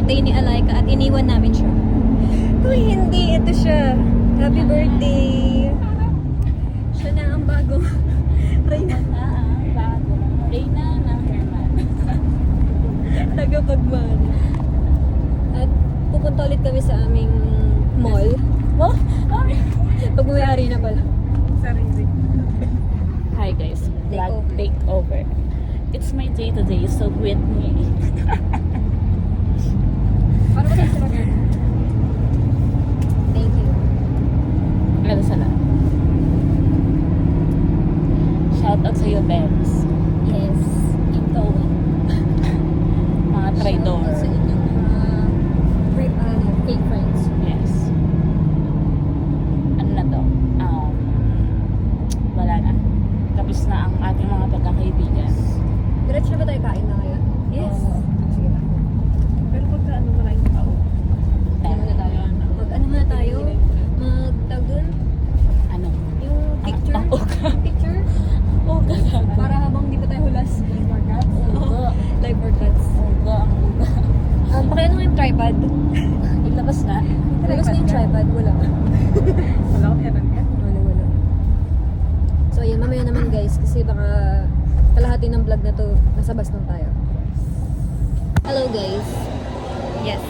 birthday ni Alaika at iniwan namin siya. Uy, hindi. Ito siya. Happy birthday. Siya na ang bago. Reyna. Reyna ng Herman. Tagapagmana. At pupunta ulit kami sa aming mall. Oh? Pag may-ari na pala. Sarili. Hi guys, vlog Takeover. takeover. It's my day today, so with me. Para ba sila? Thank you. Ano sana? Shout out sa iyo, Bems. Yes. Ito. Mga traidor. Shoutout sa inyong mga fake friends. Yes. Ano na to? Wala na. Tapos na ang ating mga pagkakaibigan. Diretso na ba tayo kain na ngayon? Yes. Sige na. Pero pagka ano maraming tao. Ano muna tayo? Mag-ano muna tayo? Mag-tag dun? Ano? Yung picture? Picture? Uga. Para habang di pa tayo hulas. Live workouts. Uga. Live workouts. Uga. Ang uga. Pakiano nga yung tripod? Ilabas na. Labas na yung tripod. Wala. Wala akong heran yan. Wala. So ayun, mamaya naman guys. Kasi baka kalahati ng vlog na to, nasa bus lang tayo. Hello guys. Yes.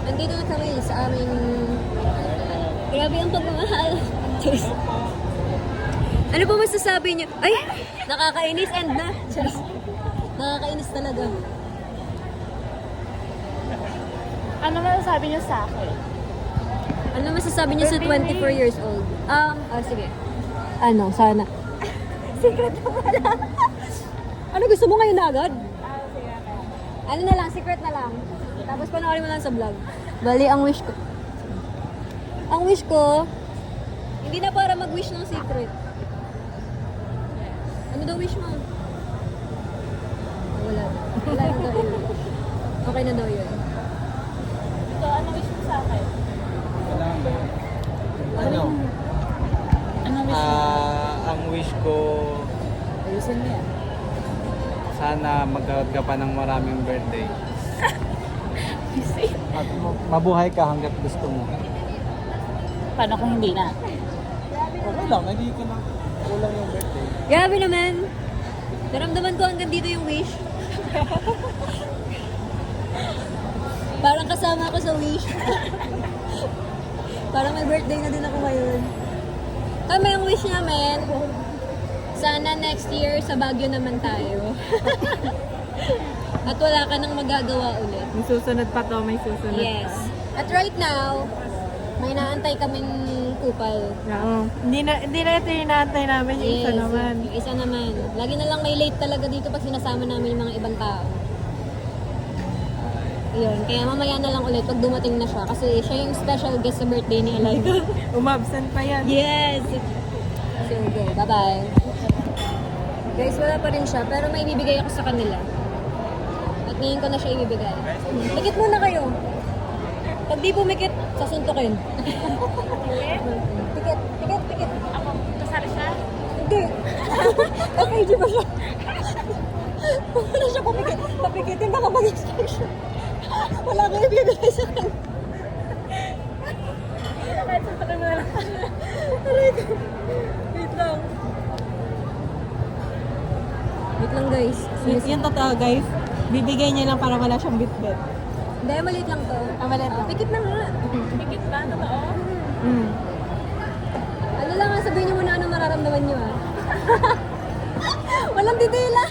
Nandito na kami sa aming... Grabe ang pagmamahal. Diyos. Ano po masasabi niyo? Ay! Nakakainis and na. Diyos. Nakakainis talaga. Ano masasabi niyo sa akin? Ano masasabi niyo sa 24 years old? Sige. Ano, sana. Secret na pala. Ano gusto mo ngayon na agad? Ano na lang, secret na lang. Tapos panoorin mo lang sa vlog. Bali, ang wish ko. Ang wish ko, hindi na para mag-wish ng secret. Ano daw wish mo? Wala. Wala na daw yun. Okay na daw yun. Ito, ano wish mo sa akin? Ano? Ano wish mo? Ang wish ko, Ayusin mo yan. sana magkaroon ka pa ng maraming birthday. At mabuhay ka hanggat gusto mo. Paano kung hindi na? Okay lang, hindi ka na kulang yung birthday. Grabe naman. Naramdaman ko hanggang dito yung wish. Parang kasama ako sa wish. Parang may birthday na din ako ngayon. Kami ang wish namin, sana next year sa Baguio naman tayo. At wala ka nang magagawa ulit. May susunod pa to, may susunod Yes. At right now, may naantay kaming kupal. pa. Oo. Hindi na ito yung inaantay namin, yung isa naman. Yung isa naman. Lagi na lang may late talaga dito pag sinasama namin yung mga ibang tao. Yun. Kaya mamaya na lang ulit pag dumating na siya. Kasi siya yung special guest sa birthday ni Alaika. Umabsent pa yan. Yes! So, go. Bye-bye. Guys, wala pa rin siya. Pero may ibibigay ako sa kanila. At ngayon ko na siya ibibigay. Pikit muna kayo. Pag di pumikit, sasuntukin. Pikit. Ako, kasari siya? Hindi. Okay, di ba siya? Wala siya pumikit. Papikitin baka mag-strike siya. Wala ko ibibigay sa kanya. Kahit sa tagal mo na lang. Aray ko. Wait lang. Wait lang guys. Yung totoo guys, bibigay niya lang para wala siyang bit-bit. Hindi, maliit lang to. Maliit lang. Pikit na nga. Pikit ba? Totoo? Ano lang nga, sabihin niyo muna anong mararamdaman niyo ah. Walang didila.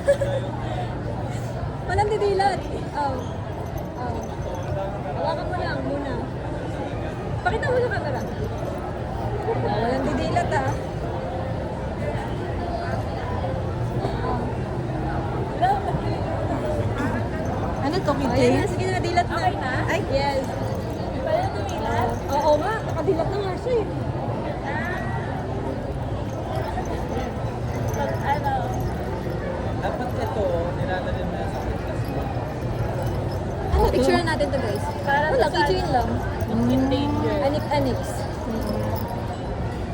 Walang didilat. Oh. Hawakan mo lang muna. Pakita mo sa camera. Walang didilat ah. Ano to, Ayan Kitty? na, sige na, dilat na. Okay na? Ay, yes. Pwede tumilat? Oo nga, nakadilat na nga siya eh. Pag ano, Dapat ito, nilalagyan mo na sa podcast mo. Picture na natin to guys. Para Wala, sa- keychain lang. in danger. Anix.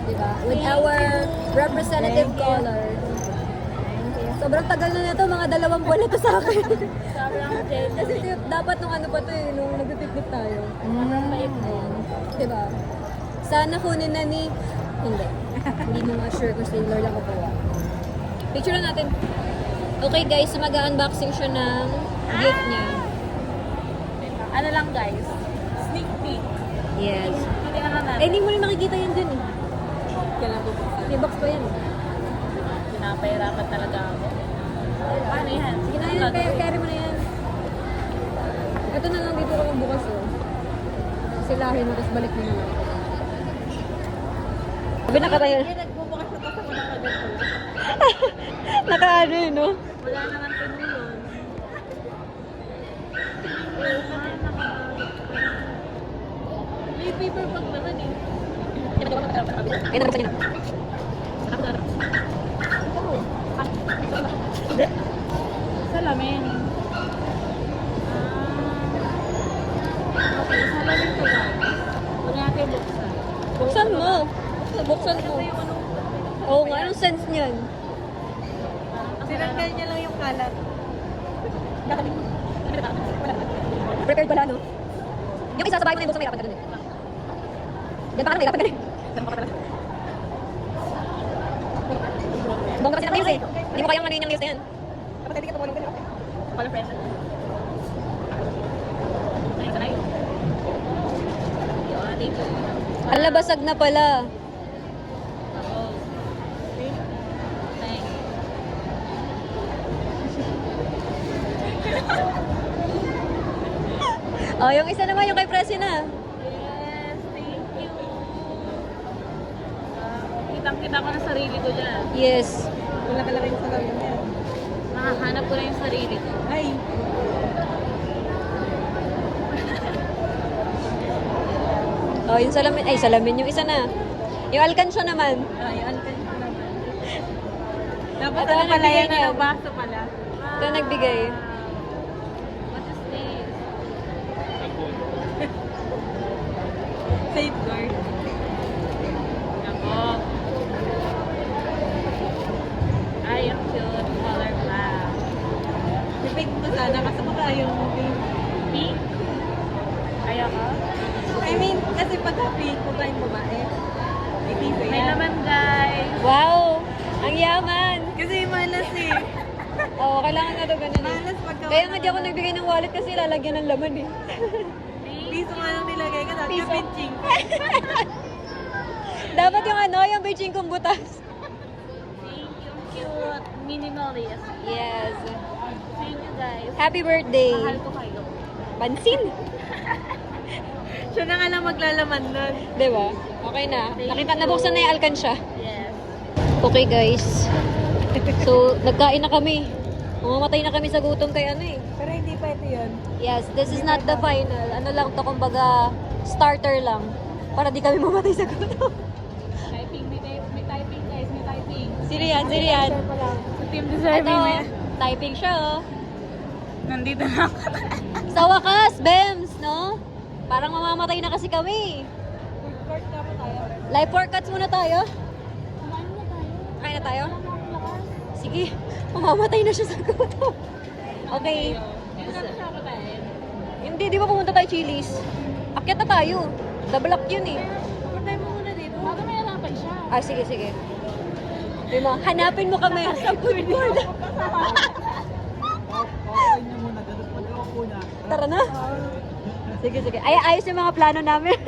Diba? With our representative color. Sobrang tagal na nito, mga 2 buwan na to sa akin. Sobrang jealous. Kasi dapat nung ano pa to eh, nung nag-picnic tayo. Mait mo. Diba? Sana kunin na ni... Hindi. Hindi mo nga sure kung Sailor lang kukuha. Picture na natin. Okay guys, so mag-unboxing siya ng gift niya. Ano lang guys? Sneak peek. Yes. Hindi na natin. Eh, hindi mo rin makikita yan dun eh. Kailangan bubuksan. May box pa yan. Pinapahirapan talaga ako. Paano yan? Sige na yan, carry mo na yan. Ito na lang dito ka magbukas oh. Silahin mo, tapos balik mo na lang. Sabi nakatayo. Nagbubukas na kasi wala ka dito. Nakaano yun, no? Wala naman pinulon. May paper bag naman eh. Ay, nabuksan niya na. Salamin. Okay, salamin ko lang. Huwag natin buksan. Buksan mo. Buksan mo. Oo nga, anong sense niyan? Sinanggal niya lang yung kalat. Prepared pala, no? Yung isa sa bahay mo na yung buksan, mahirapan ka dun eh. Diyan pa ka na, mahirapan ka na eh. Bongga kasi na eh. Hindi mo kayang ano yun yung news na yan. Dapat hindi ka tumulong ka. Pala present. Ayun ka na yun. Yun, thank you. Ala, basag na pala. Ako. Thank you. Oh, yung isa naman, yung kay Presi na. Yes, thank you. Kitang-kita ko na sarili ko dyan. Yes. Wala ka lang yung salamin niya. Nakahanap ko na yung sarili ko. Ay, Oh, yung salamin. Ay, salamin yung isa na. Yung alkansya naman. ayan ka naman. Dapat Ito, ano pala nagbigay yan, niya. ano, baso pala. Ito nagbigay. What is this? Safeguard. Ako. Ay, ang cute. Color black. I-pick mo sana kasi baka ayaw mo pink. Pink. Ayaw ko. I mean, kasi pagka pink, baka yung babae. Hindi ko May yan. laman, guys. Wow! Ang yaman! Kasi malas eh. Oo, kailangan na ito ganun eh. Malas pagka Kaya nga di ako nagbigay ng wallet kasi lalagyan ng laman eh. piso nga lang nilagay ka, tapos yung Piso. pitching. Dapat yung ano, yung Beijing kong butas. Thank you. Cute. Minimalist. Yes. Thank you, guys. Happy birthday! Mahal ko kayo. Pansin! Siya na nga lang maglalaman nun. Diba? Okay na. Nakita, nabuksan na yung alkansya. Yes. Okay guys. So, nagkain na kami. Mamamatay na kami sa gutom kay ano eh. Pero hindi pa ito yun. Yes, this is not the final. Ano lang to, kumbaga, starter lang. Para di kami mamatay sa gutom. Typing. May typing, guys. May typing. Sino yan? Sino yan? Sa team Ito, deserving na yan. typing siya oh. Nandito na ako. Sa wakas, Bems, no? Parang mamamatay na kasi kami. Food court na pa tayo. Life workouts muna tayo. Kumain na tayo. Kain na tayo? Wala na akong lakas. Sige, mamamatay na siya sa gutom. Okay. Hindi na siya patayin. Hindi, di ba pumunta tayo Chili's? Akyat na tayo. The block yun eh. Patay mo muna dito. Baka may harapan siya. Ah, sige, sige. Di mo, hanapin mo kami sa food court. Okay na muna, ganun pa daw ako na. Tara na. Sige, sige. Ay, ayos yung mga plano namin.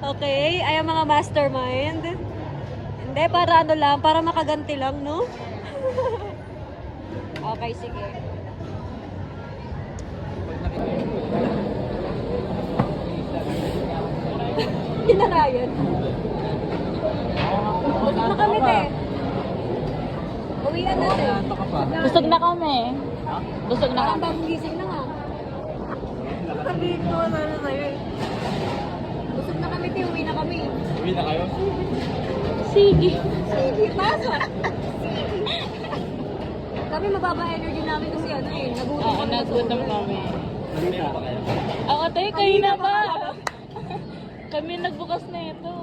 Okay, ay ang mga mastermind. Hindi, para ano lang, para makaganti lang, no? Okay, sige. Yun na nga yun. Busog na kami, te. Uwian na, te. Busog na kami. Busog na Parang kami. bagong gising na nga. Sabihin ko na sa'yo eh. Busog na kami, te. Uwi na kami. Uwi na kayo? Sige. Sige, pasok. Kami mababa energy namin kasi ano eh. Nagutom Oo, kami. nagutom kami. Uwi na ba kayo? Ako tayo, kayo na ba? Kami nagbukas na ito.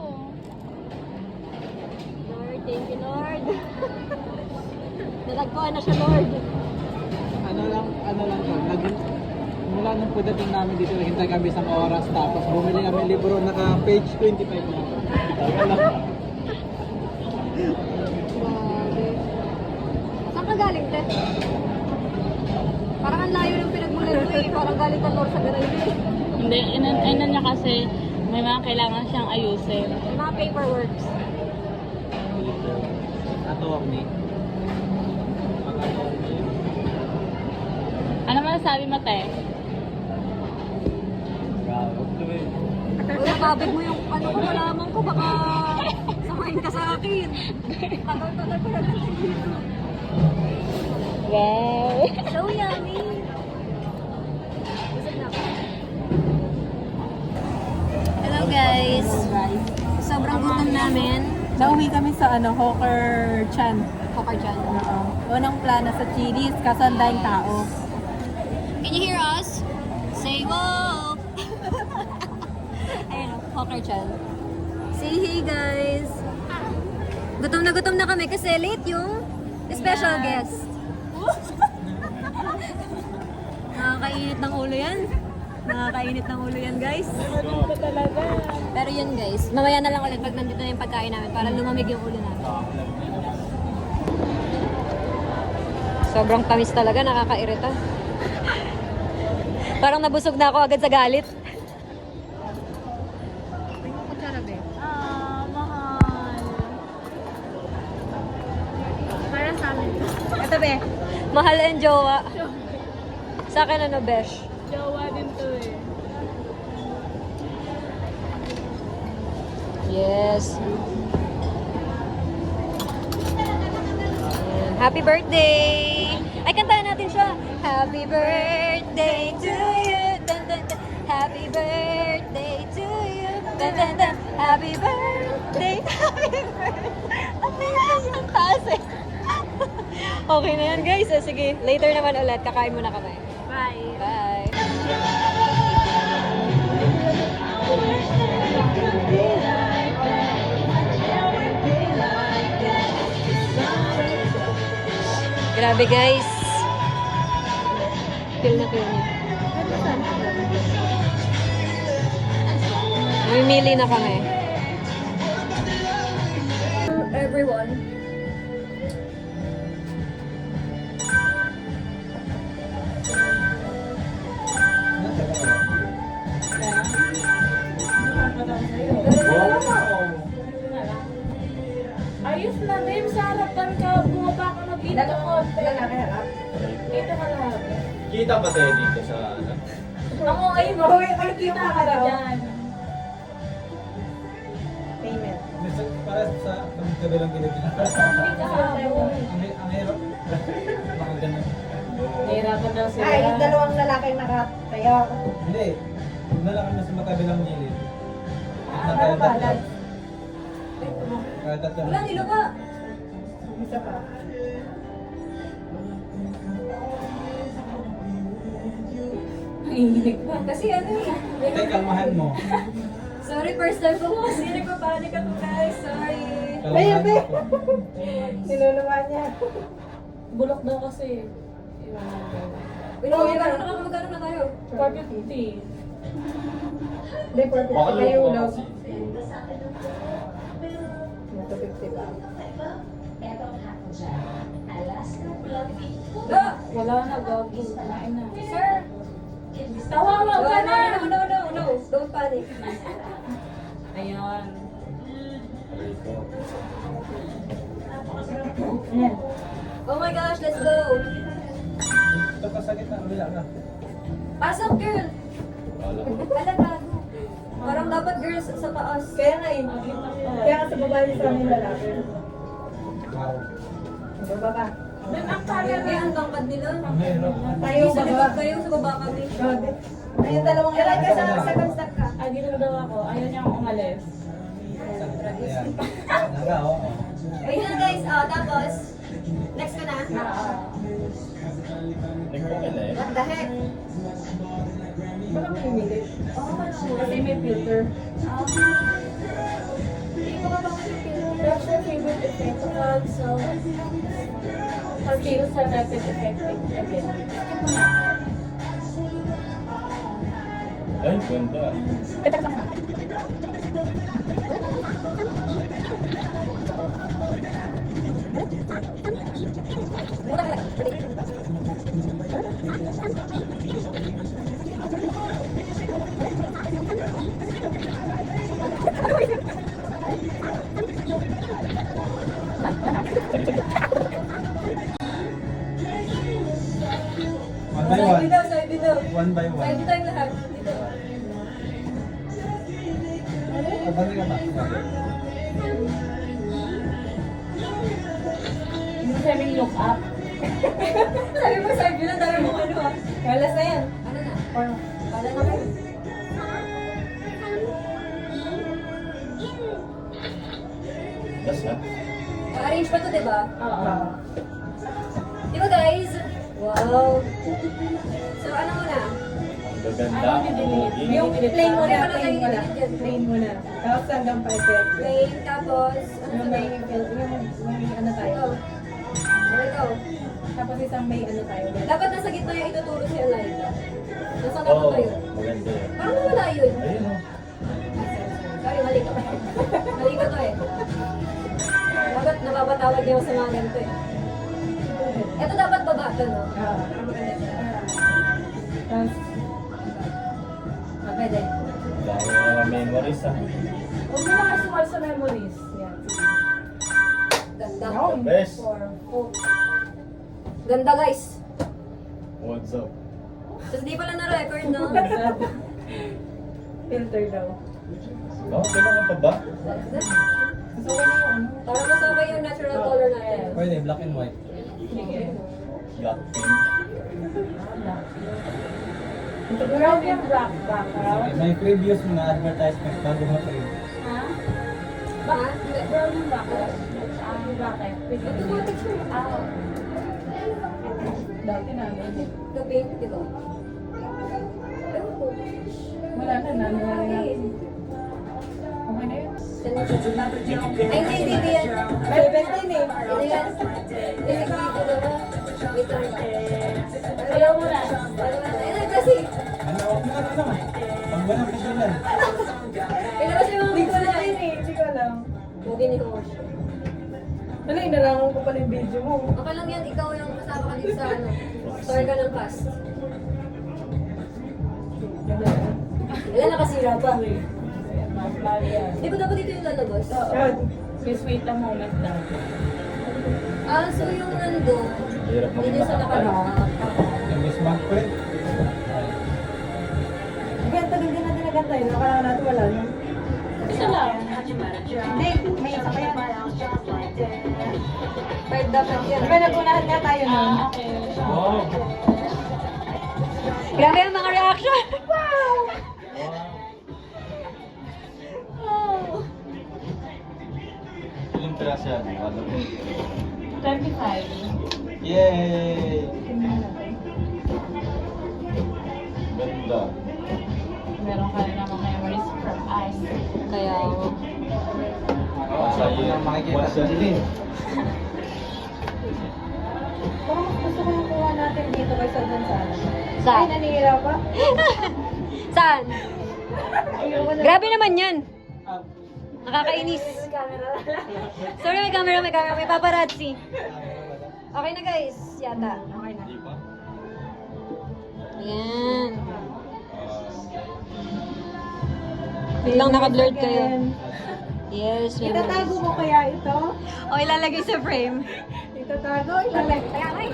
Lord, thank you, Lord. Nagkuhan na siya, Lord. Ano lang to, mula nung pagdating namin dito, naghintay kami isang oras, tapos bumili kami libro, naka page 25 na. Tagal lang. Saan ka galing, te? Parang ang layo ng pinagmulan mo eh. Parang galing ka North sa Garaylo eh. Hindi, inan niya kasi may mga kailangan siyang ayusin. Yung mga paperworks. Attorney. Ano man sabi mo, te? Wala, babig mo yung ano ko, malaman ko, baka samahin ka sa akin. Tagal-tagal ko na dito. Wow! So yummy! Busog na ako. Hello guys! Sobrang gutom namin. Nauwi kami sa Hawker Chan. Hawker Chan. Unang plana sa Chili's, kaso ang daming tao. Can you hear us? Say whoa! Ayun, Hawker Chan. Say hey guys! Gutom na kami kasi late yung special guest. Nakakainit ng ulo yan. Nakakainit ng ulo yan guys. Pero yun guys, mamaya na lang ulit pag nandito na yung pagkain namin para lumamig yung ulo namin. Sobrang tamis talaga, nakakairita. Parang nabusog na ako agad sa galit. Mahal. Para sa amin. Ito be, mahal ang jowa. Sa akin ano, besh? Jowa din to eh. Yes. Ayan. Happy birthday! Ay, kantahan natin siya. Happy birthday to you. Dun, dun, dun. Happy birthday to you. Dun, dun, dun. Happy birthday. Happy birthday. Amazing yung taas eh. Okay na yan guys. Sige, later naman ulit. Kakain muna kami. Bye. Bye. Grabe guys. Feel na feel niya. Mamimili na kami. Everyone. Ayos na, babe. Sa harapan ka. Bumaba ka na dito. Dito ka lahat. Kita pa tayo dito sa Ako, ay mo. Kita ka na dyan. Payment. para sa kabilang Pilipinas. Hindi ka habol. Ang hirap. Baka ganun. Nahirapan daw sila. Ay, yung dalawang lalaki nakatayo. Hindi. Huwag na lang kami sa makabilang gilid. Ano ba? Kaya tatlo. Wala, nilo ka. Isa pa. Mahihilig pa. Kasi ano eh. Tay, kalmahan mo. Sorry, first time ko kasi nagpapanik ako guys. Sorry. Kalmahan mo. Niluluwa niya. Bulok daw kasi. Magkano na tayo? 450. Hindi, perfect. Kayo daw. 250 ba? Wala na, gago. Kumain na. Sir! Tawawag ka na! No. Don't panic. Ayan. Ayan. Oh my gosh, let's go! Ito pa sa gitna. Wala ka. Pasok, girl! Talaga. Parang dapat girls sa taas. Kaya nga eh. Kaya nga sa baba yung sa aming lalaki. Wow. Sa baba ba? Then ang kaya Kaya ang tangkad nila. Ang hirap. Tayo Sa sa likod baba. kayo, sa baba kami. Ayun, dalawang lalaki sa second stack ka. Ay, dito daw ako. Ayaw niyang umalis. Ayan. Naga, oo. Wait lang guys, tapos, next ko na. What the heck? Parang pumili. Oh, ano? Kasi may filter. Hindi ko ba bang That's your favorite effect. So, Pag-feel sa natin effective again. Ay, ganda. One by one. Side daw. One by one. Side tayong lahat. Dito. Pabalik ka ba? Hindi sabi look up. Sabi mo, side view lang. Dami mo ano ah. Kalas na yan. Ano na? Or, Kala na kayo. Tapos na. Arrange pa to, diba? oo. Diba guys? Wow. So ano muna? Ang gaganda. Ang pogi. Yung plain muna, Wala ka plain lang muna. kayo Plain muna. Tapos hanggang pa effect. Plain, tapos, ano Yung ba? may, may ano tayo. Ito. Ano ito? Tapos isang may ano tayo. Dapat nasa gitna yung ituturo si Eliza. Nasa Oo, naman tayo. maganda yun. Parang nawala yun. Ayun o. Sorry, mali ko. Mali ko to eh. Dapat napapatawag niya ako sa mga ganito eh. Ito dapat baba to, no? Ah. Para maganda siya. Tapos, Pwede. Dami na mga memories ah. Huwag mo na kayo sumali sa memories. Yan. Ganda. The best. Oh. Ganda guys. What's up? Tapos di pala na-record, no? filter daw. No, kailangan pa ba? So, ano yung ano? Para masabay yung natural color natin. Pwede, black and white. Blackpink. Brown yung background. May previous mga advertisement bago ma-print. Ha? Baka? Brown yung background. Bakit? Automatic siya. Ah, Dati namin. The paint, di ba? Ewan ko. Wala na, nanuwala na. Okay na yun. Ay, hindi yan. 17 eh. Hindi yan. Hindi ko dito na. Wait lang. ayaw mo na. Ayun kasi. Ano, huwag mo ano naman. Pag walang pisulan. Ilabas yung mga Hindi ko video na na yun eh. Hindi ko alam. Huwag hindi ko watch. Ano, inalangan ko pala yung video mo. Okay lang yan, ikaw yung kasama ka dito sa ano. Story ka ng cast. Wala nakasira pa. Di ba dapat dito yung lalabas? Yun. Please wait a moment lang. Ah, so yung nandun, Hirap hindi niya sa nakalak. Yung miss mag-print. Ganda din natin na ganda yun. Nakalala natin wala yun. Isa lang. Hindi, may isa pa yan. 5 dapat yan. Diba nagunahan nga tayo nun? Okay. Wow! Grabe ang mga reaction! Ilang piraso yan? Ano? 25. Yay! Ganda. Meron ka rin namang memories from us. Kaya, Sa'yo Ang makikita What's that? din. Parang mas gusto ko yung kuha natin dito kaysa dun sa ano. Ay, saan? nanihira pa. Saan? Ayoko na. Grabe naman yan! Ah, Nakakainis. Sorry, may camera, may paparazzi. Okay na guys, yata. Okay na. Di ba? Yan. Wait lang, naka-blurred kayo. Yes, Itatago memories. mo kaya ito? O, ilalagay sa frame. Itatago, ilalagay. Kaya, ay!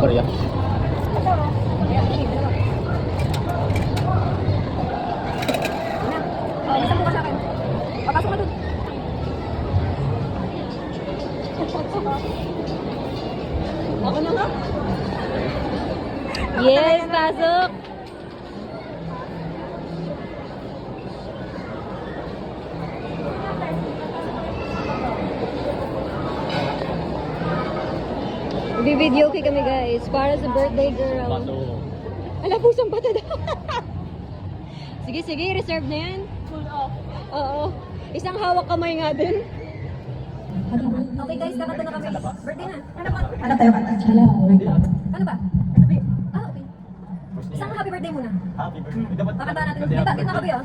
Korea. Oh, isang buka sa akin. Papasok ka dun. Ako na nga. Yes, pasok! Video okay kami guys, para sa birthday girl. Ala, pusang bata daw. Sige, sige, reserve na yan. Full off. Oo. Isang hawak kamay nga din. Okay guys, kakanta na kami. Birthday na. Ano tayo ka? Ano ba? Ah, okay. Isang happy birthday muna. Happy birthday. Dapat Kakanta natin. Kita kami oh.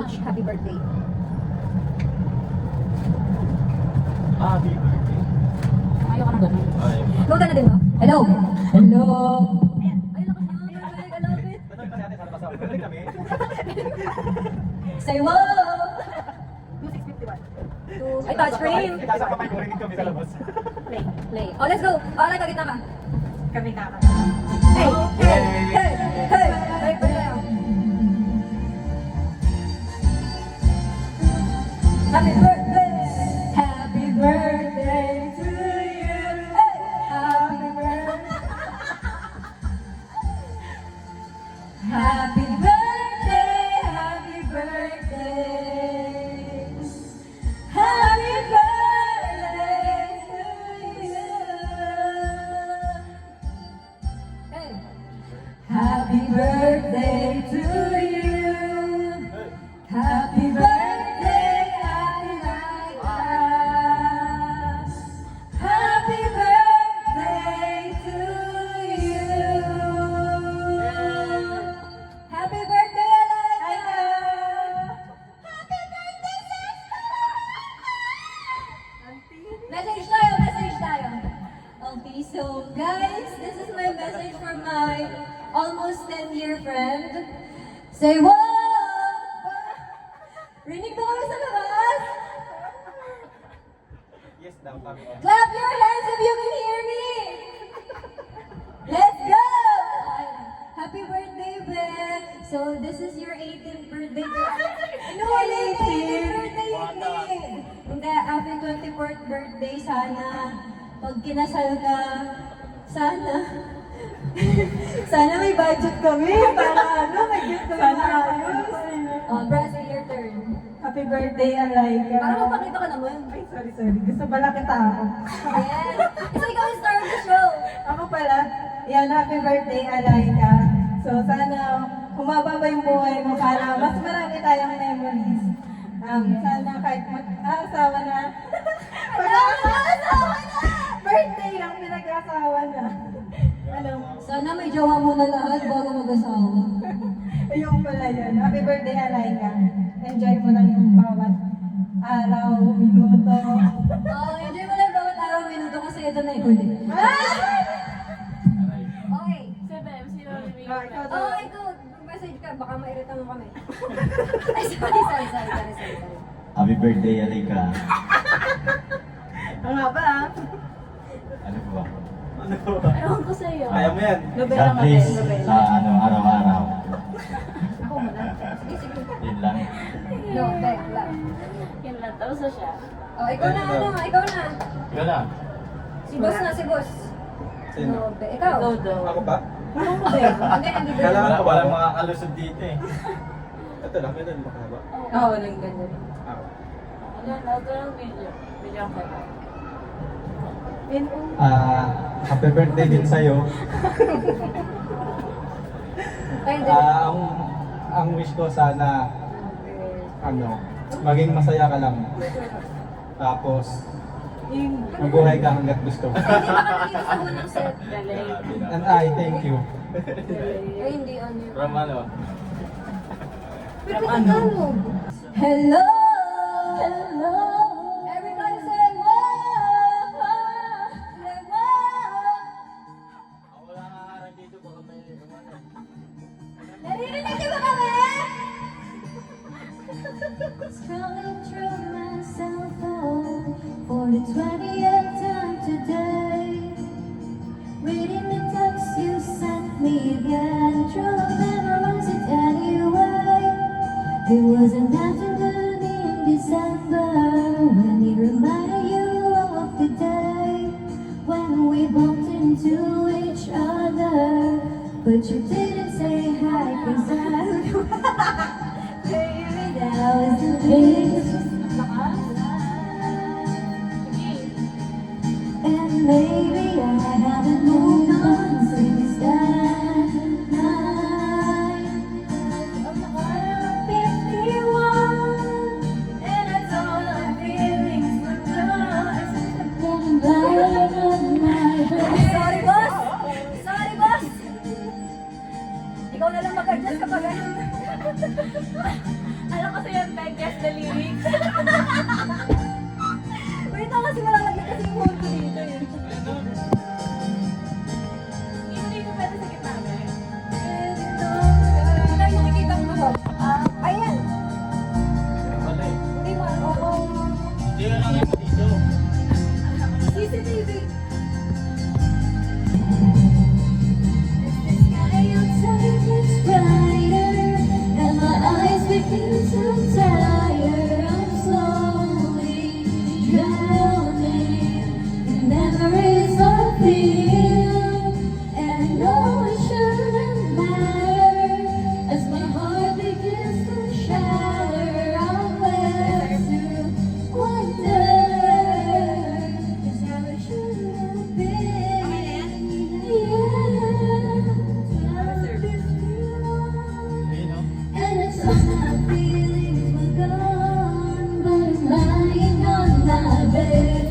H, happy birthday. happy birthday. Ayaw ka na doon. Ay. Go ka na din ba? Hello! Hello! Ay, lakas niyo. I love it. Birthday kami. Say wow! 2651. Ay, touchscreen! Nasa kamay ko rin kami sa labas. Play. Oh, let's go! Oh, like, kagitna ka. Kami na. Hey! Hey! Hey! Hey! Hey! Hey! Happy birthday! Happy birthday to you! Hey! Happy birthday! Happy birthday! Happy birthday! Happy birthday to you! Hey! Happy birthday to you! Happy birthday, happy like us. Happy birthday to you. Happy birthday, Alana. Happy birthday, sister. Message tayo. Okay, so guys, this is my message for my almost 10-year friend. Say what? Rinig na kami sa labas. Yes daw kami. Clap your hands if you can hear me. Let's go. Happy birthday, Beth. So this is your 18th birthday. No, 18th birthday, hindi. Hindi, happy 24th birthday. Sana, pag kinasal ka, sana may budget kami para may gift kami maayos. Brazil, your turn. Happy birthday, Alaika. Para mapakita ka naman. Ay, sorry. Gusto pala kita ako. Yes. So ikaw yung star of the show. Ako pala, yan, happy birthday, Alaika. So, sana humaba pa yung buhay mo para mas marami tayong memories. Sana kahit mag-aasawa na. Mag-aasawa na! Birthday lang, pinag-aasawa na. Ano? Sana may jowa muna lahat bago mag-asawa. Ayun pala yun. Happy birthday, Alaika. Enjoy mo lang yung bawat araw, minuto. Enjoy mo lang bawat araw, minuto kasi ito na yung huli. Okay. Si Bem, si Loli. Ikaw, message ka, baka mairita mo kami. Ay, sorry. Happy birthday, Alika. Ang nga ba ah? Ano ba? Ewan ko sa'yo. Kaya mo yan. Nobela God nga bless tayo, nobela. sa araw-araw. Ako muna. Yun lang. No, back, lang. Yan lang. Tapos na siya. Oh, ikaw na. Yun lang. Si boss. Sino? No, ikaw. Go daw. Ako ba? Hindi, nandito. Kala ko walang makakalusot dito eh. Ito lang, ganun makahaba. Oo, nang ganyan. Ano, ito lang video. Video ang kaya. Happy birthday din sa'yo. Ay, hindi. Ang wish ko sana, maging masaya ka lang. Tapos, mabuhay ka hanggat gusto mo. Hindi ba ka nandito sa unang set? Galing. And I thank you. Ay, hindi ano. From ano? Pero Tagalog. Hello! Everybody say wow! Say wow! Ako lang haharap dito baka may Naririnig niyo ba kami? Scrolling through my cell phone for the 20th time today. Reading But you didn't say hi, 'cause I baby, that was the biggest and maybe I haven't moved on since that night. I'm 51, and I told my feelings were yours. Sorry, boss! Sorry, boss! Ikaw na lang mag-adjust kapag Alam kasi yan, Peg, guess the lyrics. wait lang kasi malalagyan kasi yung phone ko dito eh. Hindi mo pwede sa gitna, Peg. Ay, nakikita mo ba? Ayan! Wala eh. Hindi mo, oo. Hindi na lang yung dito. CCTV. Ayun o. And it's all my feelings were gone, but I'm lying on my bed.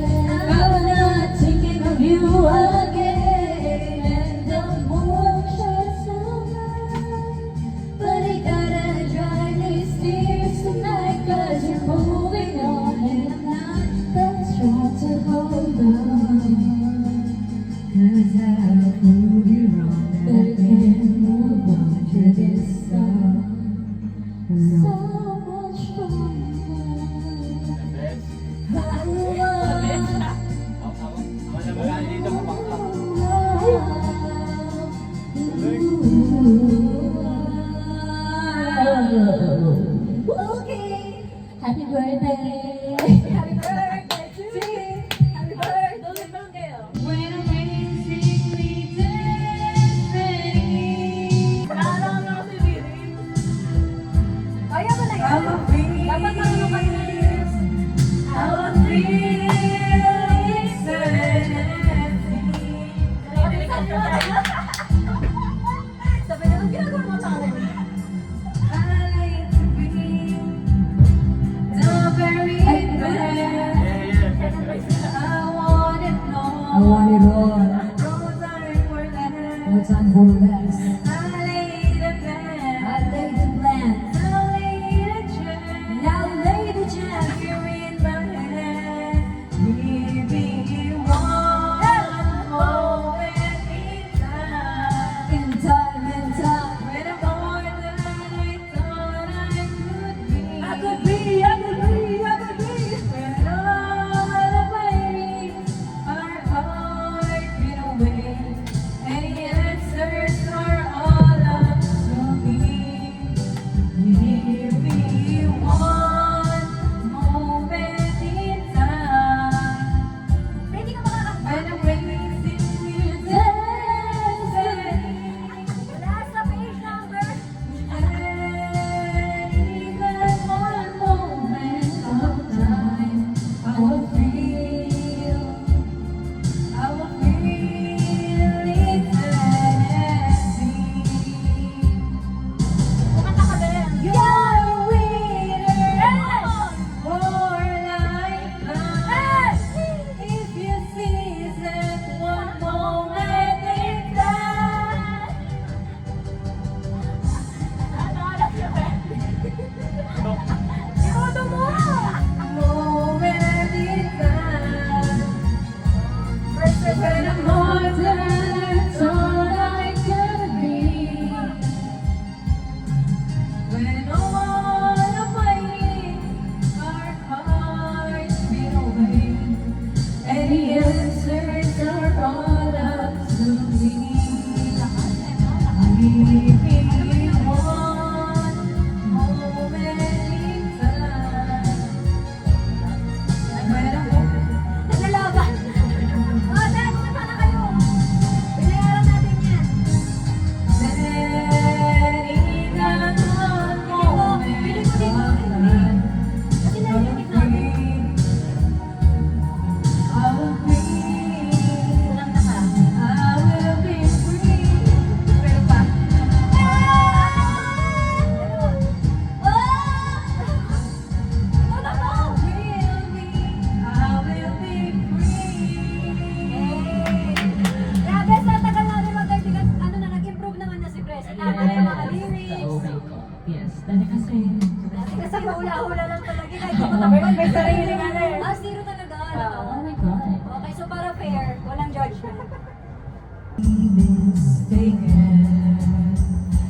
hula-hula lang talaga. Kahit ako May sarili ka na eh. zero talaga. Oh my God. Okay, so para fair, walang judgment.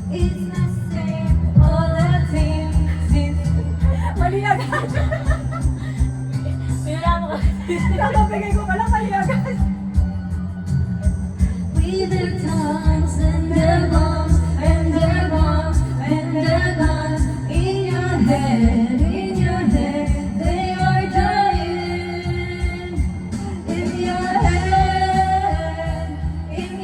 It's the same, all the same, Mali agad. Pinala mo. Pinapabigay ko pala mali agad. with their tongues and their bombs and their bombs and their guns in your head, they are dying. In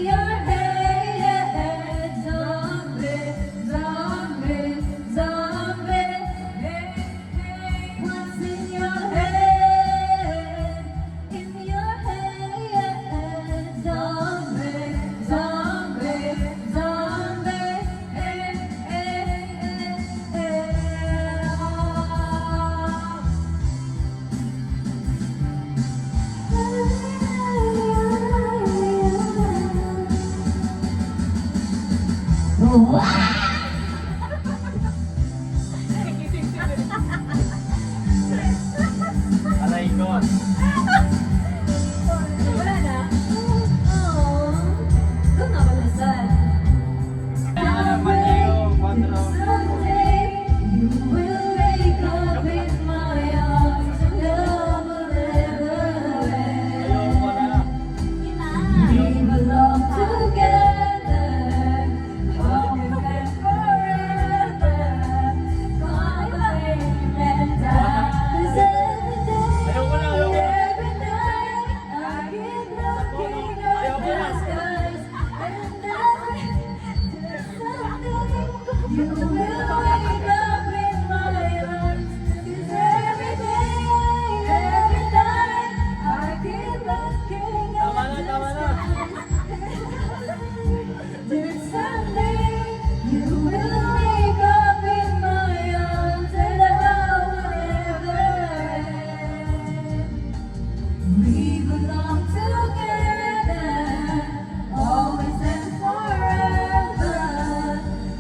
your head, zombie, zombie, zombie. Hey, hey, what's in your head? In your head, zombie, zombie, zombie. Hey, hey, hey, Aray ko. Wala na. Doon na pala saan? Mateo, 4. Someday you will wake up in my arms and love will never end. Ayoko na. We belong together, always and forever. Come and die. 'Cause every day, Ayoko na, ayoko na. every night, I keep looking up the skies, and someday you will wake up in my arms. 'Cause every day, every night, I keep looking up Tama na, tama na. There's someday you will wake up in my arms and I will never end. We belong together, always and forever.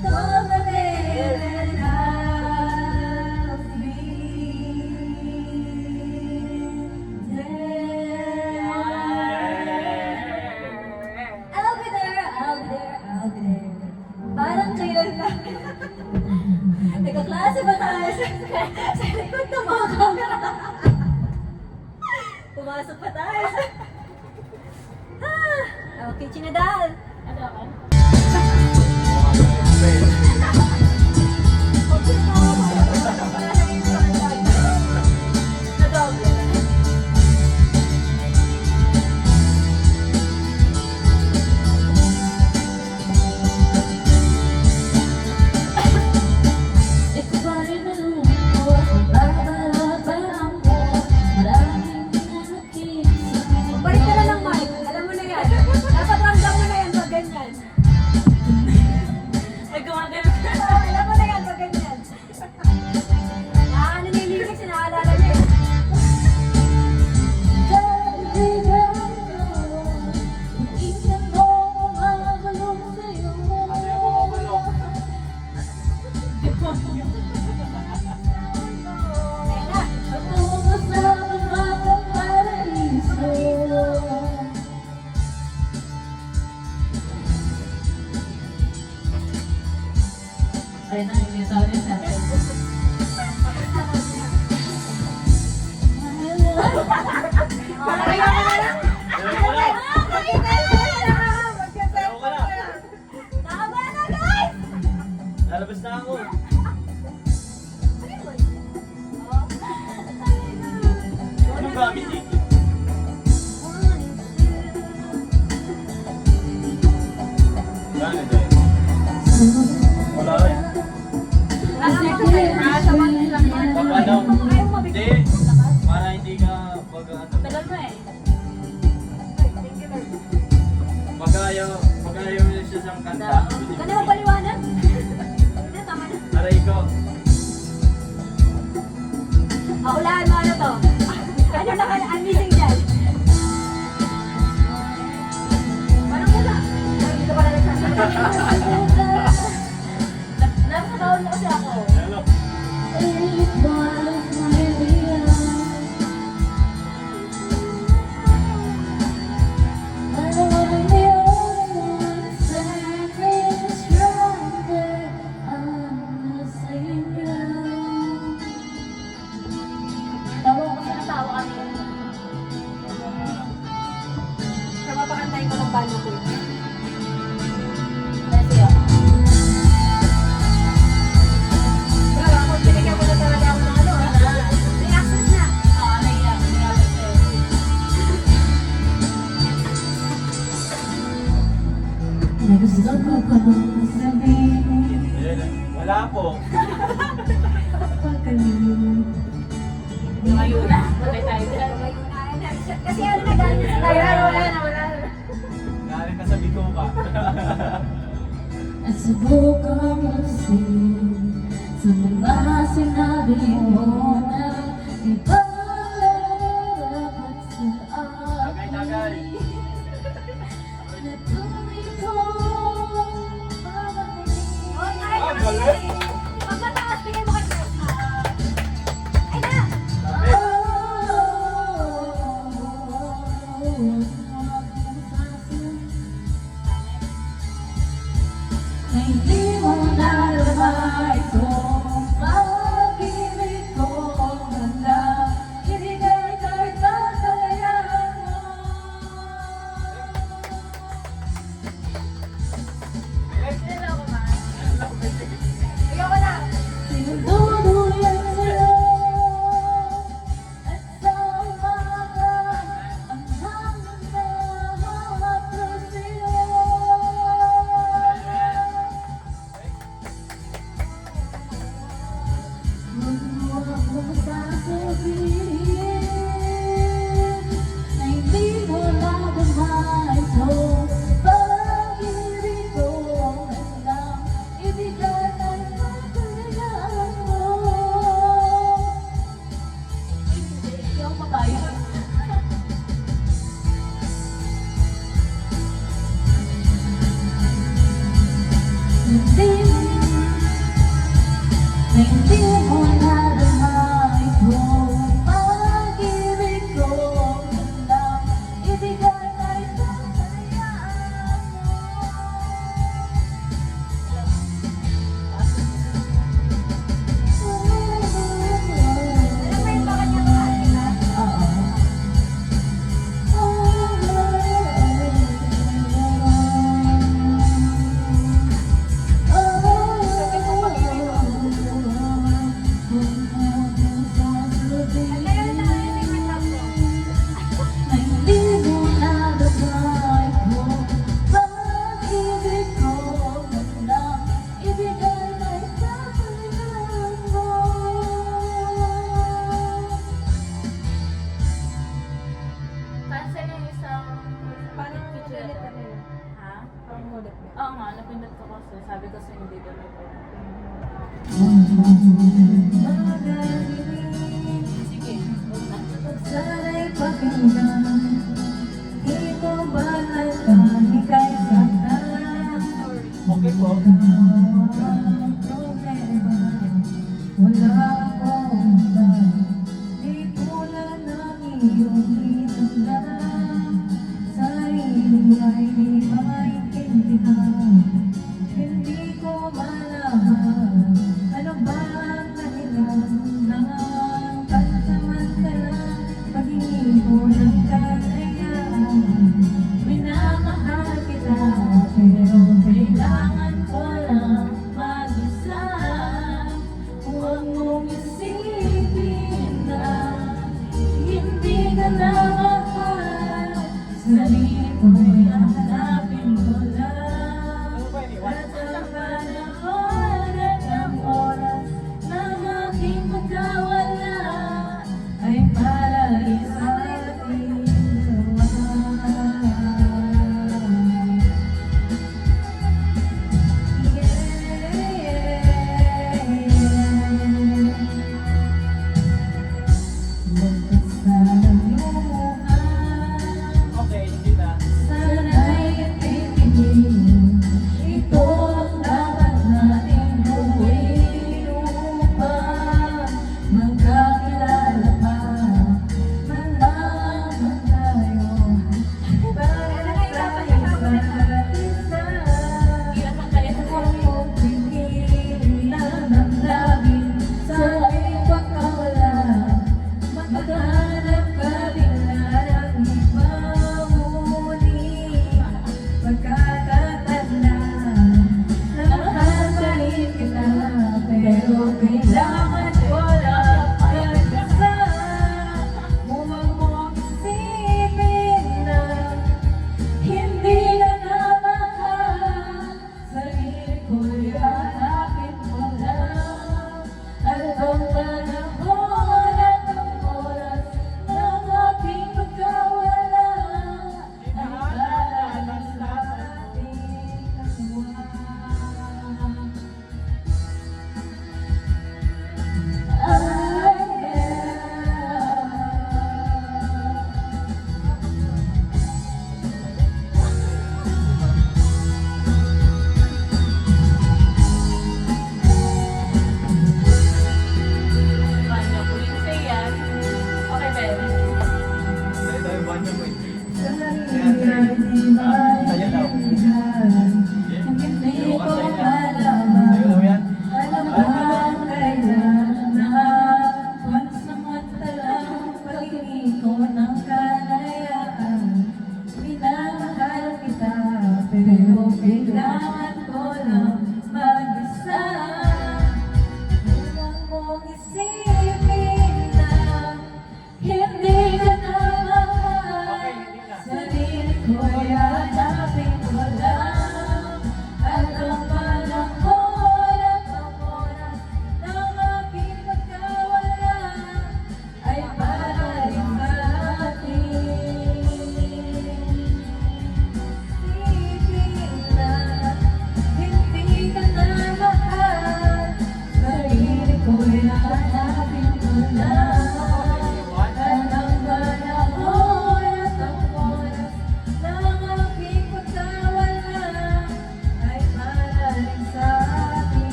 Come and live and I'll be there. I'll be there, I'll be there, I'll be there. Parang kailan na. Nagkaklase ba tayo sa likod ng mga camera? Pumasok pa tayo sa... Okay, Chinadal. Ano ako? Everybody knows ang maraming nakikita. Balik ka na ng mic. Alam mo na yan. Dapat ramdam mo na yan pag ganyan. Nagkawagan. Alam mo na yan pag ganyan. Ano na yung lyrics, inaalala niya eh. Ay, nakikita ko rin natin. Ayoko na. Ayoko na. Tama na guys! Lalabas na ako. Anong gamit dito? Gano'n din. Wala rin. Alam mo kasi, sa mga lang yan. Pag ano, Ayaw mo hindi. bigyan. Para hindi ka pag ano. Tagal mo eh. Pag ayaw niya siya siyang kanta. Ka na magpaliwanag? Hindi, tama na. Aray ko. Ulaan mo ano to? Ano na ang missing dyan? Parang wala. Dito pala nagsasabi. Nasa taon mo kasi ako. Hello. If paano ko. Kasi ako. Pero ako, binigyan mo na talaga ako ng ano, may access na. Oo, naiyak. Naiyak sa'yo. May gusto ko bang sabihin Wala po. pagkalim. Lumayo na. Patay tayo dyan. Kasi ano na galing sa tayo. Wala na. Galing ka sa bituka. At subukan mo sin sa mga sinabi mo na ipalalapat sa akin. Tagay. Na tunay ko Ah, galing. Pag mataas, bigay mo kay Chris. Ay na! Na hindi mo nalaman itong pag-ibig ko handa ibigay kahit na kailangan mo. Ikaw na! Sinunduyan sa'yo at sa umaga ang hangin na hahaplos sa'yo. Huwag mo akong sasabihin na hindi mo nadama ito. Pag-ibig ko hanggang ibigay kahit na kailangan mo. Hindi ako papayag. Hindi mo nadama itong pag-ibig ko hanggang ibigay kahit na kailangan mo. Alam mo yung baka niya mahal, di ba? Meron na yung favorite love song. Hindi mo nadama itong pag-ibig ko hanggang ibigay kahit na kailangan mo. Cancel yung isang Parang picture ulit na na rin. Ha? Parang ulit na. Oo nga, napindot ko kasi. Sabi ko sa hindi daw ito. Sige. Sana'y pakinggan, di ko balat kami kay saktan. Okay po. Walang problema, wala akong iba. Di tulad ng iyong hinanggan, sarili ay di maintindihan. Hindi ko malaman, ano ba ang dahilan ng pansamantalang paghingi mo ng kalayaan. Minamahal kita, pero kailangan ko lang mag-isa. Huwag mong isipin na hindi ka na mahal.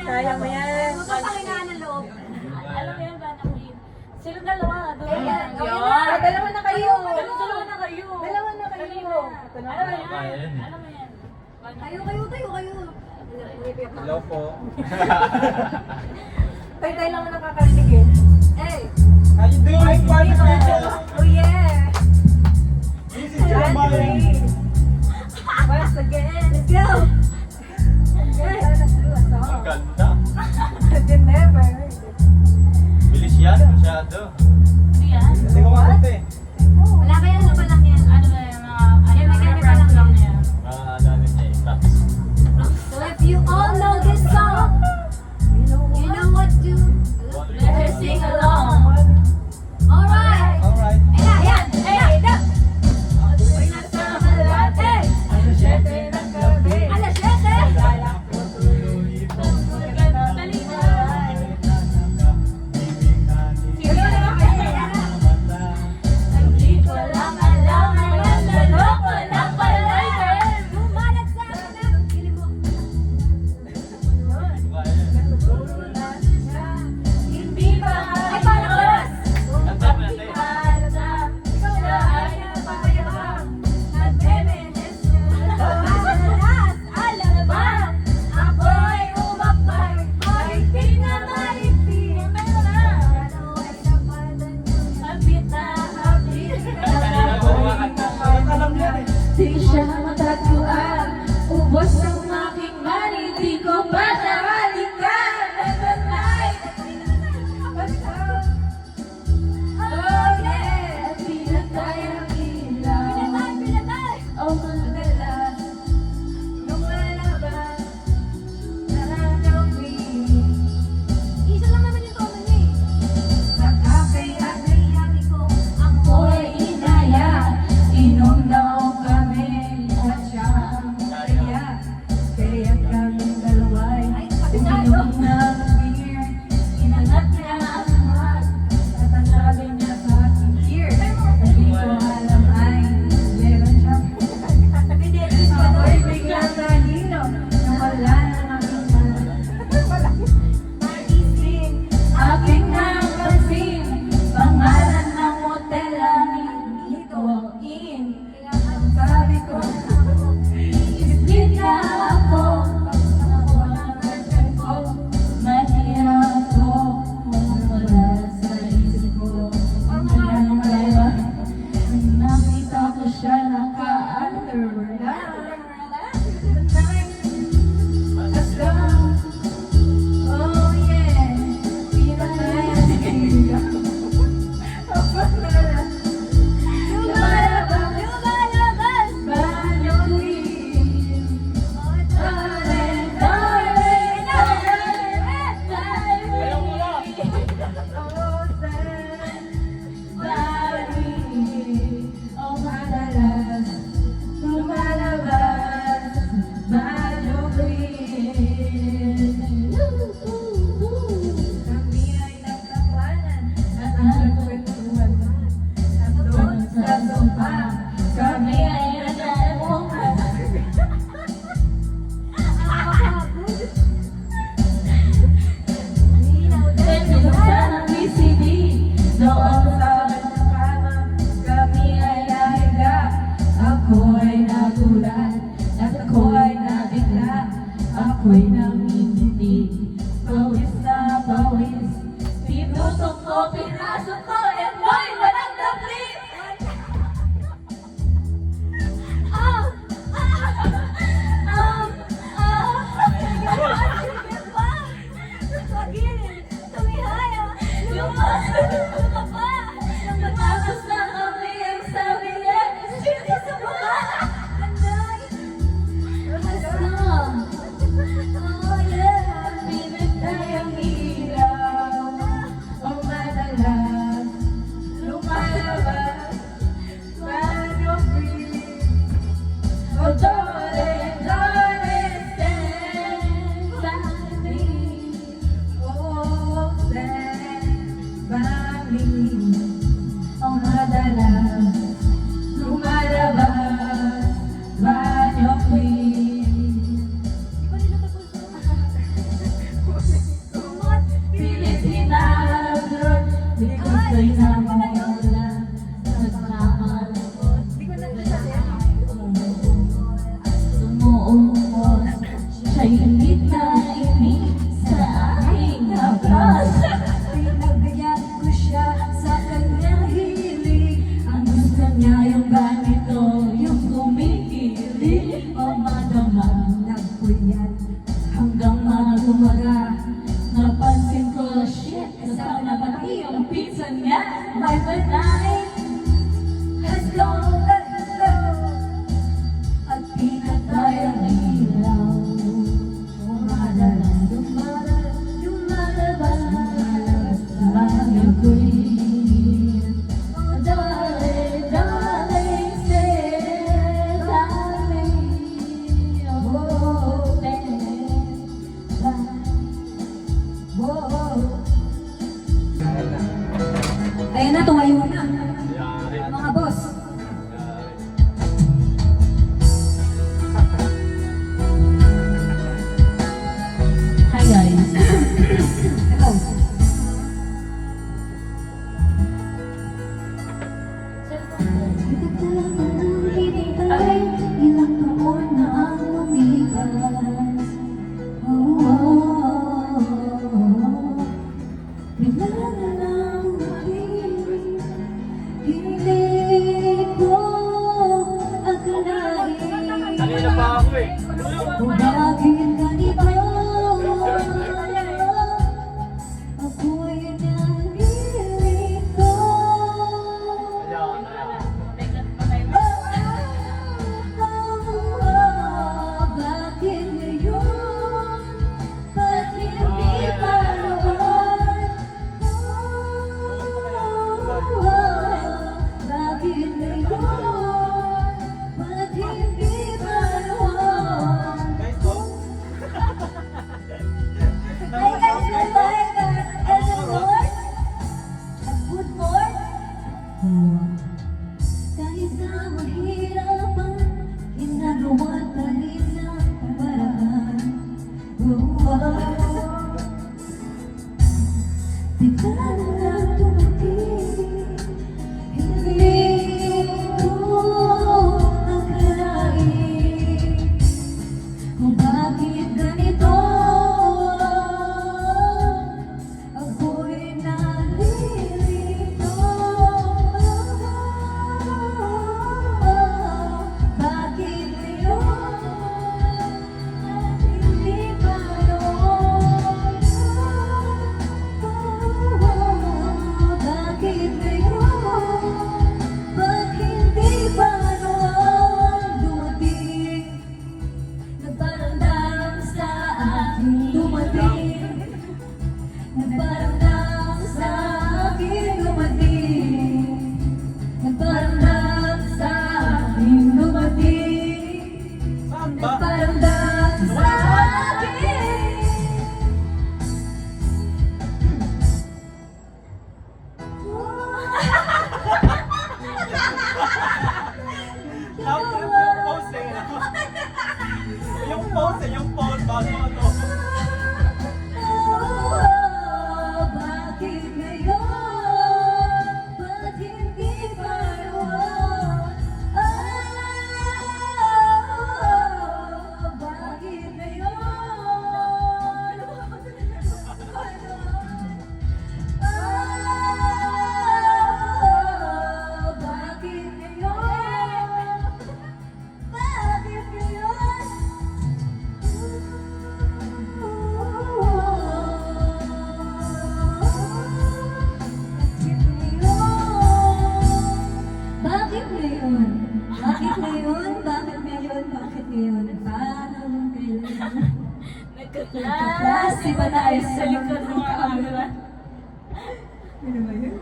Kaya mo yan. Magpapakinaan ng loob. Alam mo yan, Vanna Queen. Silang dalawa, doon. Ayan, Yun. Dalawa na kayo. Dalawa na kayo. Dalawa na kayo. Kanina. Ito na. Alam mo Kaya yan. yan eh. Alam mo yan. Kayo. Hello po. Tayo lang nakakarinig eh. Hey! How you doing, party people? Oh yeah! This is Jeremiah. Once again. Let's go! Let's do a Ang song. ganda. You never heard it. Bilis yan, masyado. Ano yan? Hindi ko makakita eh. Wala kaya ano pa lang yan. Ano ba yan? Mga reference lang na yan. Ano niya eh, props. So if you all know this song, you know what to. Let her sing along. Alright! Alright. Ayan! Ayan! Ayan! Ako'y nasa malate. Alas 7 ng gabi. Alas 7! Balak ko tuloy itong Dali na. Sige na kayo. Hindi ko lang alam na manlaloko lang pala yan. Bumalag sa akin ang kilig mo. Hindi ba Ay, parang oras! Ganda mo natin. siya ay napapayabang at bebehes Alas! Alam ba? ako'y umakbay, maigpit na maigpit. Meron na. Hapit na hapit. Alam niya eh. Di siya matagpuan, ubos ang aking money, di ko pa nahalikan. Oh yeah, pinatay ang ilaw. Oh madalas, lumalabas, nananawin. Isa lang naman yung tono niya eh. Nakakayari ko, ako'y inaya. Inom daw kami at siya ang kaya. Kaya kami dalawa'y uminom ng beer. Inangat niya ang hat at ang sabi niya sa aking ear. Hindi ko alam ay meron siyang ako'y biglang nahilo na wala ng aking naisip. Aking napansin, pangalan ng motel ang dito in. Sabi ko, iisip na ako, ako ng girlfriend ko. Mahirap ko, kung wala sa isip ko. Ang dalawa, nakita ko siya naka-underwear na. Let's go. Oh yeah, pinatay ang ilaw. Lumalabas, Vanna Queen. Darling, darling, darling. Oh, madalas, lumalabas, Vanna Queen. Kami ay nagtawanan at nagkwentuhan. At doon sa sofa, kami ay nagtawanan. Binuksan ang VCD, doon sa kanyang kama, kami ay nahiga. Ako ay nagulat, at ako ay nabigla. Ako'y nanginginig, pawis na pawis. Tinutok ko, pinasok ko, and boy, walang taplit! boss. Hi guys. Hello. Ay, ilang taon na ang lumipas. Bigla na lang dumating. Hindi ko akalain. Kanina pa ako eh. Kung bakit ganito. Ako'y nalilito. Bakit ngayon? Ba't hindi pa noon? Bakit ngayon? Ba't hindi pa noon? Guys, go. Hi guys, good morning. Good morning. Kahit na mahirapan, ginagawa pa rin ang paraan. Bigla na lang dumating, hindi ko akalain kung bakit ganito. Ako'y nalilito. Bakit ngayon? Hindi pa noon. Bakit ngayon? Ba't hindi pa noon dumating? Nagparamdam sa akin dumating. Nagparamdam sa akin dumating. Nagparamdam sa akin dumating. Saan ba? Nagparamdam sa akin. Yung pose eh. Yung pose eh, yung pose bago ano. Bakit ngayon? Ba't hindi pa noon? Bakit ngayon? Bakit ngayon? Bakit ngayon? Bakit ngayon? Bakit ngayon? Bakit ngayon? Bakit ngayon? Paano kailan? Nagka-class ba tayo sa likod ng camera? Ano ba yun?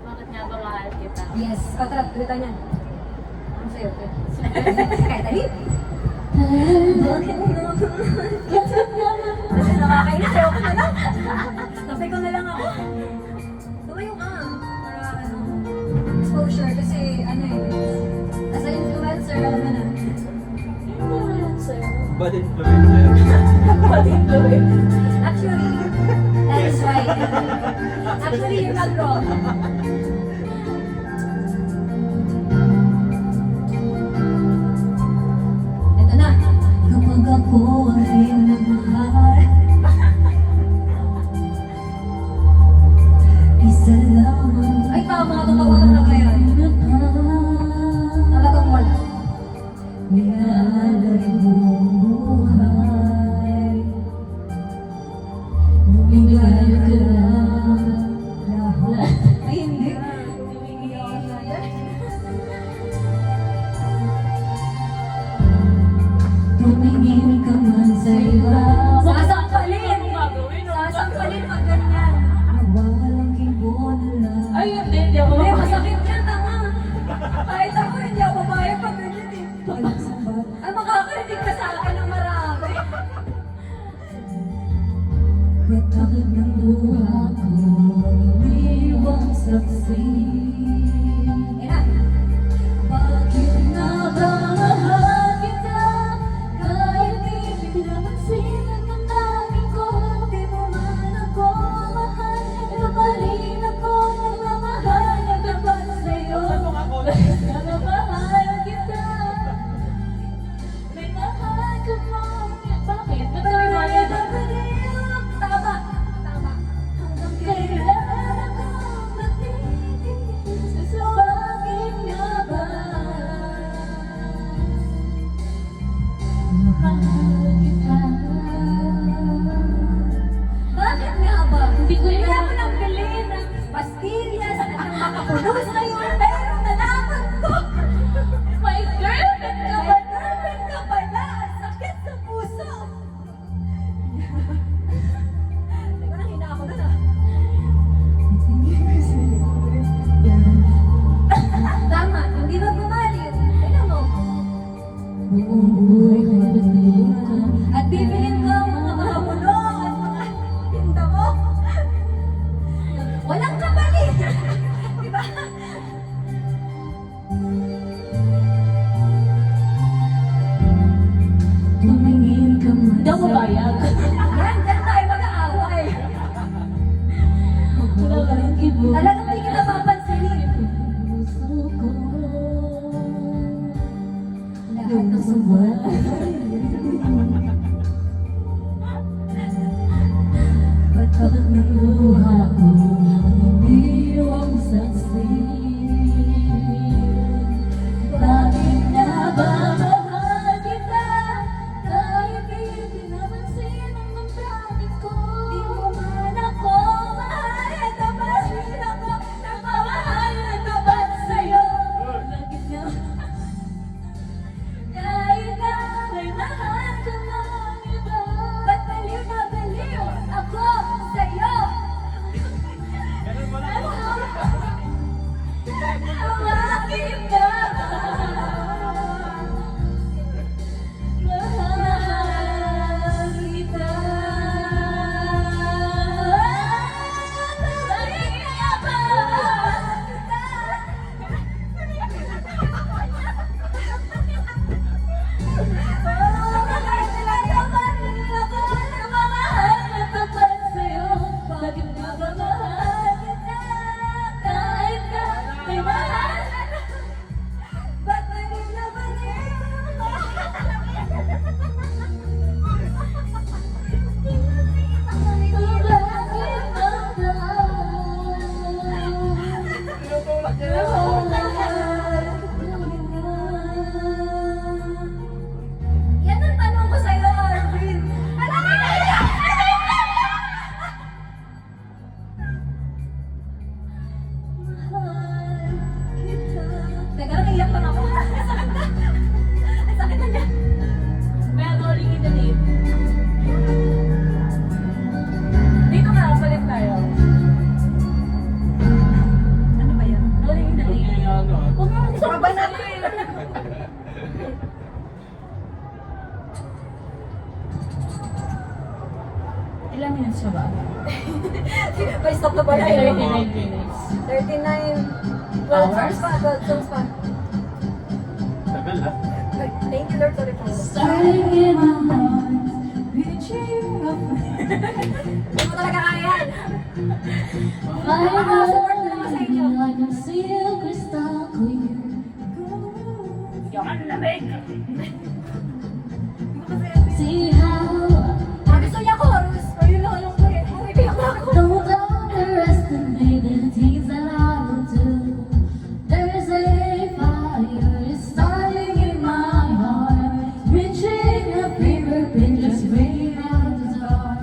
Bakit nga ba mahal kita? Yes. Tara, ulitan yan. Ano sa'yo? Kaya dali. Bakit ngayon? Kasi nakakainis. Ayaw ko na lang. Tapay ko na lang ako. Tumayo ka. Para ano, exposure. Kasi ano eh. As an influencer, alam mo na. Influencer. Bad influencer. Bad influencer. Actually, that is right. Actually, you're not wrong. Ito na. Kapag ako ay nagmahal, isa lamang Ay, tama. Totoo na talaga yan. Talagang wala. Nilalay buong buhay. Lumigay ka lang lahat. Ay, hindi. Tumingin ka man sa iba. Sasampalin. Ano gagawin? Sasampalin pag ganyan. Nawawalang kibo na lang. Ay, hindi ako Hindi, mapapagod. masakit yan, tanga. Kahit ako, hindi ako babae pag ganyan eh. Pagsabat. Ay, makakarinig ka sa akin ng marami. Patakot ng luha ko, iniwang saksi. bayag. Yan, dyan tayo mag-aaway. Wala ka rin ibo. Talagang hindi kita papansinin. Puso ko. Lahat ng sumali. Bakit naluha ko ang hindi ang saksi? Bakit na ba mahal kita? Kahit di pinapansin ang damdamin ko. Di mo man ako mahal, ito ba rin ako nagmamahal na tapat sa'yo? Bakit na Kahit na may mahal ka ng iba, ba't baliw na baliw ako sa'yo? Ganun mo lang. Bakit ka mahal kita? Bakit ka mahal Tinutulak niya lang. Yan ang tanong ko sa'yo, Arvin. Alam mo na yan! Teka lang, iyak pa ako. Ang sakit na. Ang sakit na niya. May rolling in the deep. Dito nga, balik tayo. Ano ba yan? Rolling in the deep. Yung ano, Huwag mo mag-isip Baba na to Ilang minutes siya ba? May stop na pala yun. 39 minutes. 39. 12 songs pa. 12 songs pa. Tagal ha? Thank you, Lord, for the call. Starting in my heart, reaching up. Hindi mo talaga kaya. My Support na naman sa inyo. like a seal crystal clear. See how Ah, gusto niya chorus. Ayun lang alam ko eh. Umiiyak na ako. don't underestimate the things that I will do. There's a fire starting in my heart, reaching a fever pitch, just bringing out the dark.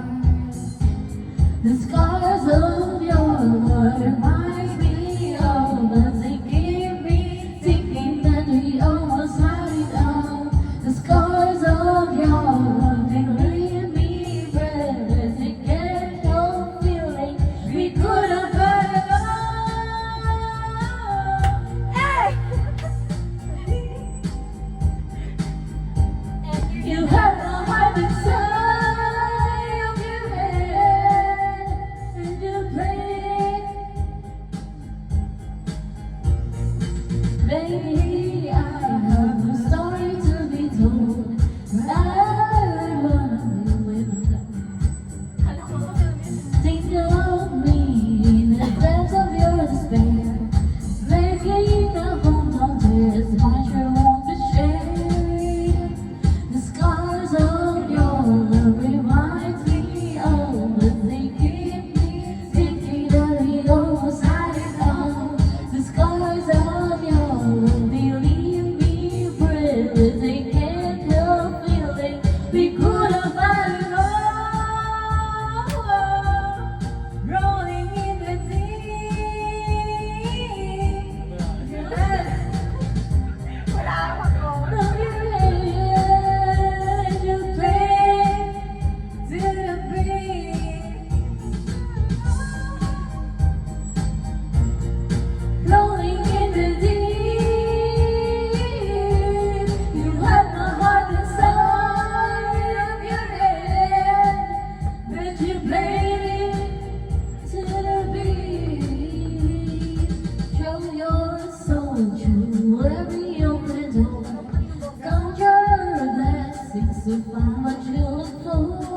The scars of your love remind me of as they give me, thinking that we almost had it all. The scars of your love, they leave me breathless. They can't help feeling we could have had it all. Hey! You had the heart inside of your head, and you played. Baby, I have a story to be told, but I wanna live with them. Think of me in the depths of your despair, making a home on this much you want to share. The scars of your love reminds me of as they keep me thinking that we almost had it all. The scars of your love, they leave me breathless. They can't help feeling we could have had it all. Rolling in the deep. Wala ako. Of your head, you play to the beat. Rolling in the deep, you had my heart inside of your head, but you played it to the beat. Show your soul to every open door. Count your blessings to find what you look for.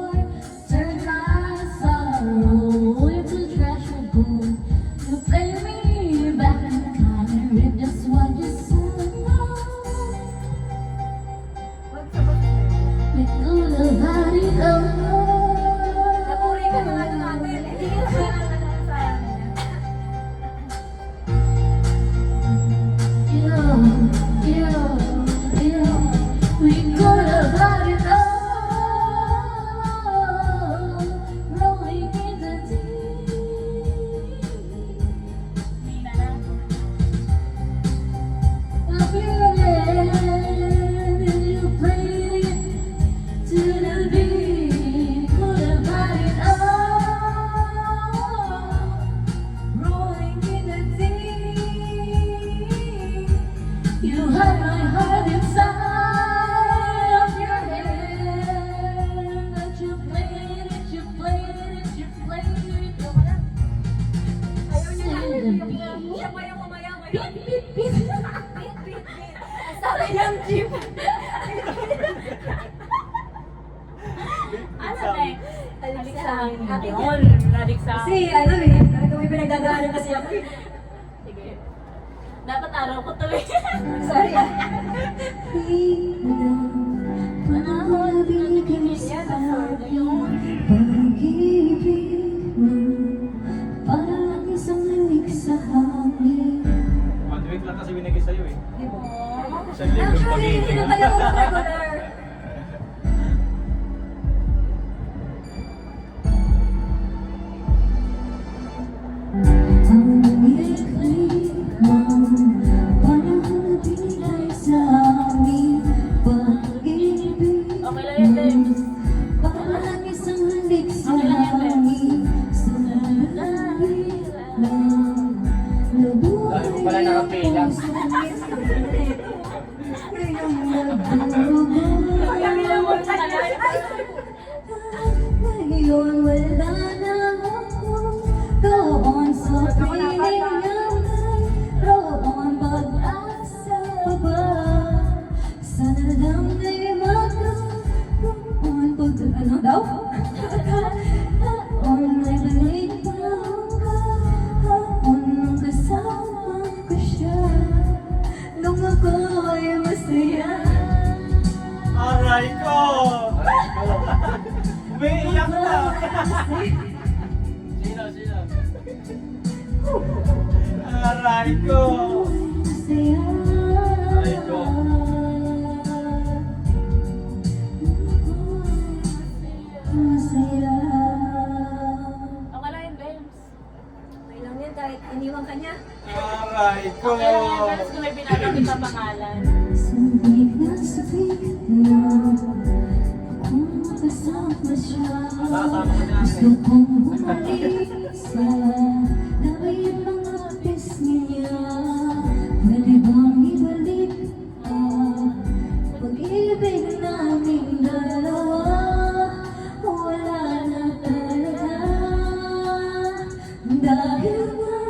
You had my heart inside of your hand. But you played it, you played it, you played it. Ayaw niya na. Silent. Siya pa yung umayaw. Beat, beat, beat. Ang sabi ng jeep. Ano next? Aliksang. Akin Yun, yan. naliksa. Kasi ano eh, may pinagdadaanan kasi ako eh. Sige. Dapat araw ko to eh. Sorry ah. Panahon binigay sa akin. Pag-ibig mo, parang isang lamig sa hangin. 1 week lang kasi binigay sa'yo eh. Di ba? Isang libreng Actually, pag-ibig. sinundan ako ng regular. Ang ikli mo, panahon binigay sa amin. Pag-ibig mo, parang isang halik sa hangin. Sa lalangit lang, nabuhay Wala na kang pila. ang puso. Ngayong nagdurugo. Ngayon wala na ako doon sa piling naman. Roon pag-asa ba? Sana lang ay magkaroon pag ano daw? Taon ay balik pa hanggang nung kasama ko siya. Nung ako ay masaya. Aray ko! Umiiyak na! Sino? Aray ko! Masaya. Aray ko. Masaya. Okay lang yan kahit iniwan ka niya. Aray ko! Sabik na sabik na kung kasama siya. Gusto kong bumalik sa dahil yung mga pisngi niya. Pwede bang ibalik pag-ibig naming dalawa? Wala na talaga. Dahil nga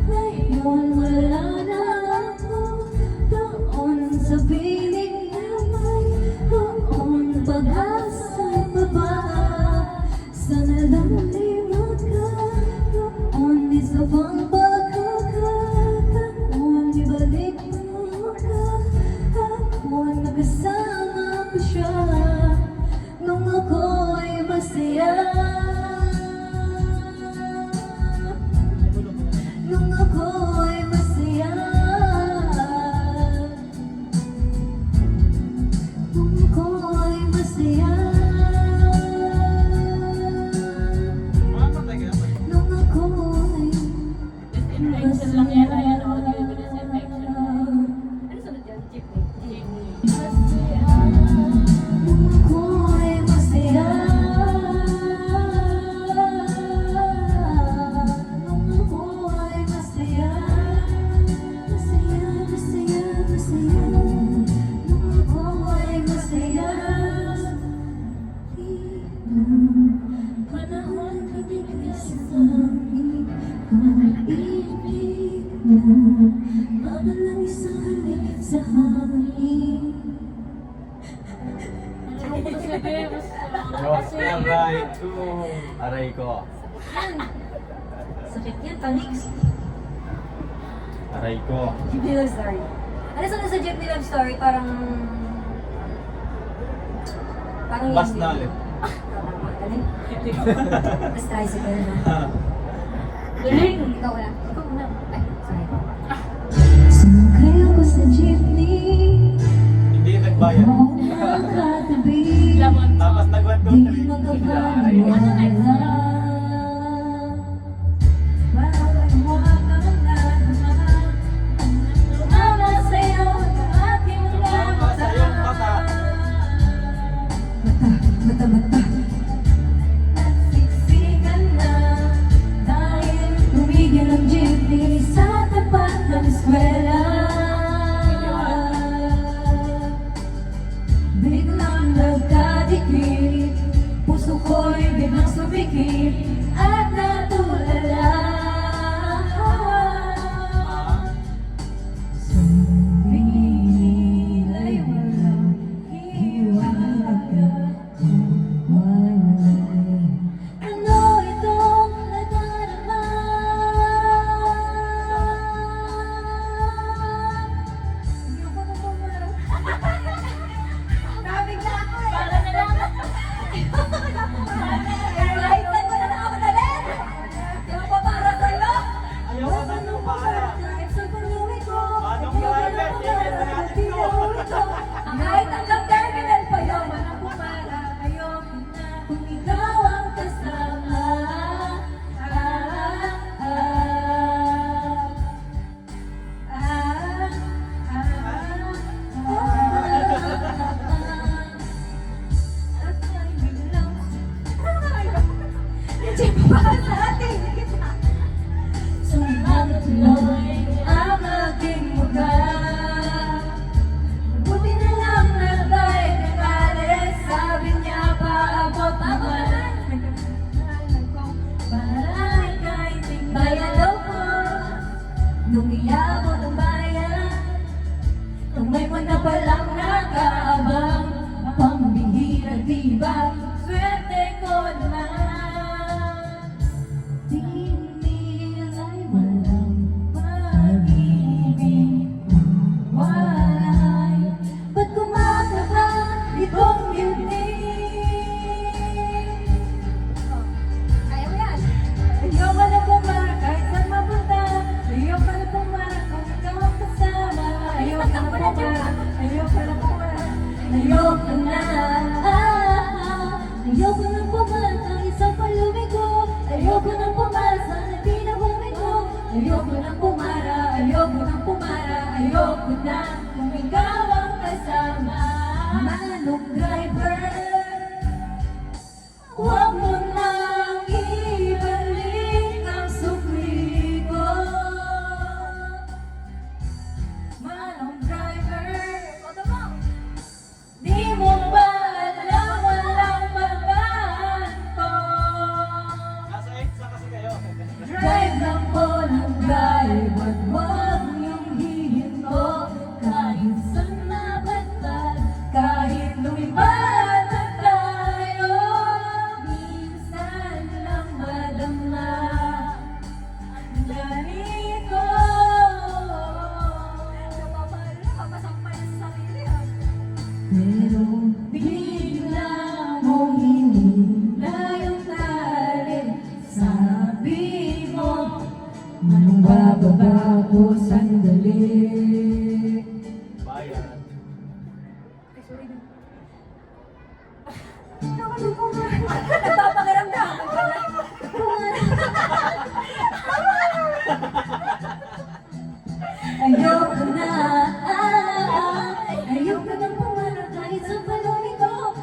ngayon wala na ako doon sa piling na mayroong pag-asa pa ba? Sana lang ay magkaroon isa pang pagkakataon. Ibalik mo kahapon na kasama ko siya nung ako ay masaya. Nung ako ay masaya. Nung ako ay masaya. Makapatay ka na ba? Nung ako ay Disinfection lang yan, ayan o, disinfection. Ano sunod yan? Jeepney. nung ako ay masaya. Nung ako ay masaya. Masaya, masaya, masaya. Nung ako ay masaya. Panahon binigay sa amin. Kung ibig mo, mabalang isang halik sa hangin. Aray ko. Sakit yan, panics. Aray ko. Jeepney love story. Ano sunod sa jeepney love story? Parang Bus yun. na ulit. Tama, galing. Mas tricycle na. Galing! Ikaw wala. Ikaw na. Ay, sorry. Sumakay ako sa jeepney. Hindi nagbayad. Ako nakatabi. Tapos nag-1, 2, Di 3. makapaniwala. Tumama sa'yo ang aking mga Tumama sa'yong mata. Mata. Nagsiksikan na dahil tumigil ang jeepney sa tapat ng eskwela. Ayoko nang pumarap ng isang palubig ko. Ayoko nang pumara, sana di na bumiko. Ayoko nang pumara, ayoko nang pumara. Ayoko na kung ikaw ang kasama. Manong driver, huwag mo nang ibalik ang sukli ko. Manong driver, di mo ba alam walang magaan ko? Nasa 8 sa kasi kayo. Drive lang po ng drive at huwag niyong hihinto. Kahit saan mabagtag, kahit lumipad na tayo, minsan lang madama ang ganito. Pero bigla mong hinila yung tali. Sabi mo, manong bababa ko sandali. Bayan. Nagpapakiramdam. Ayoko na, ayoko nang pumarap kahit sa palunin ko.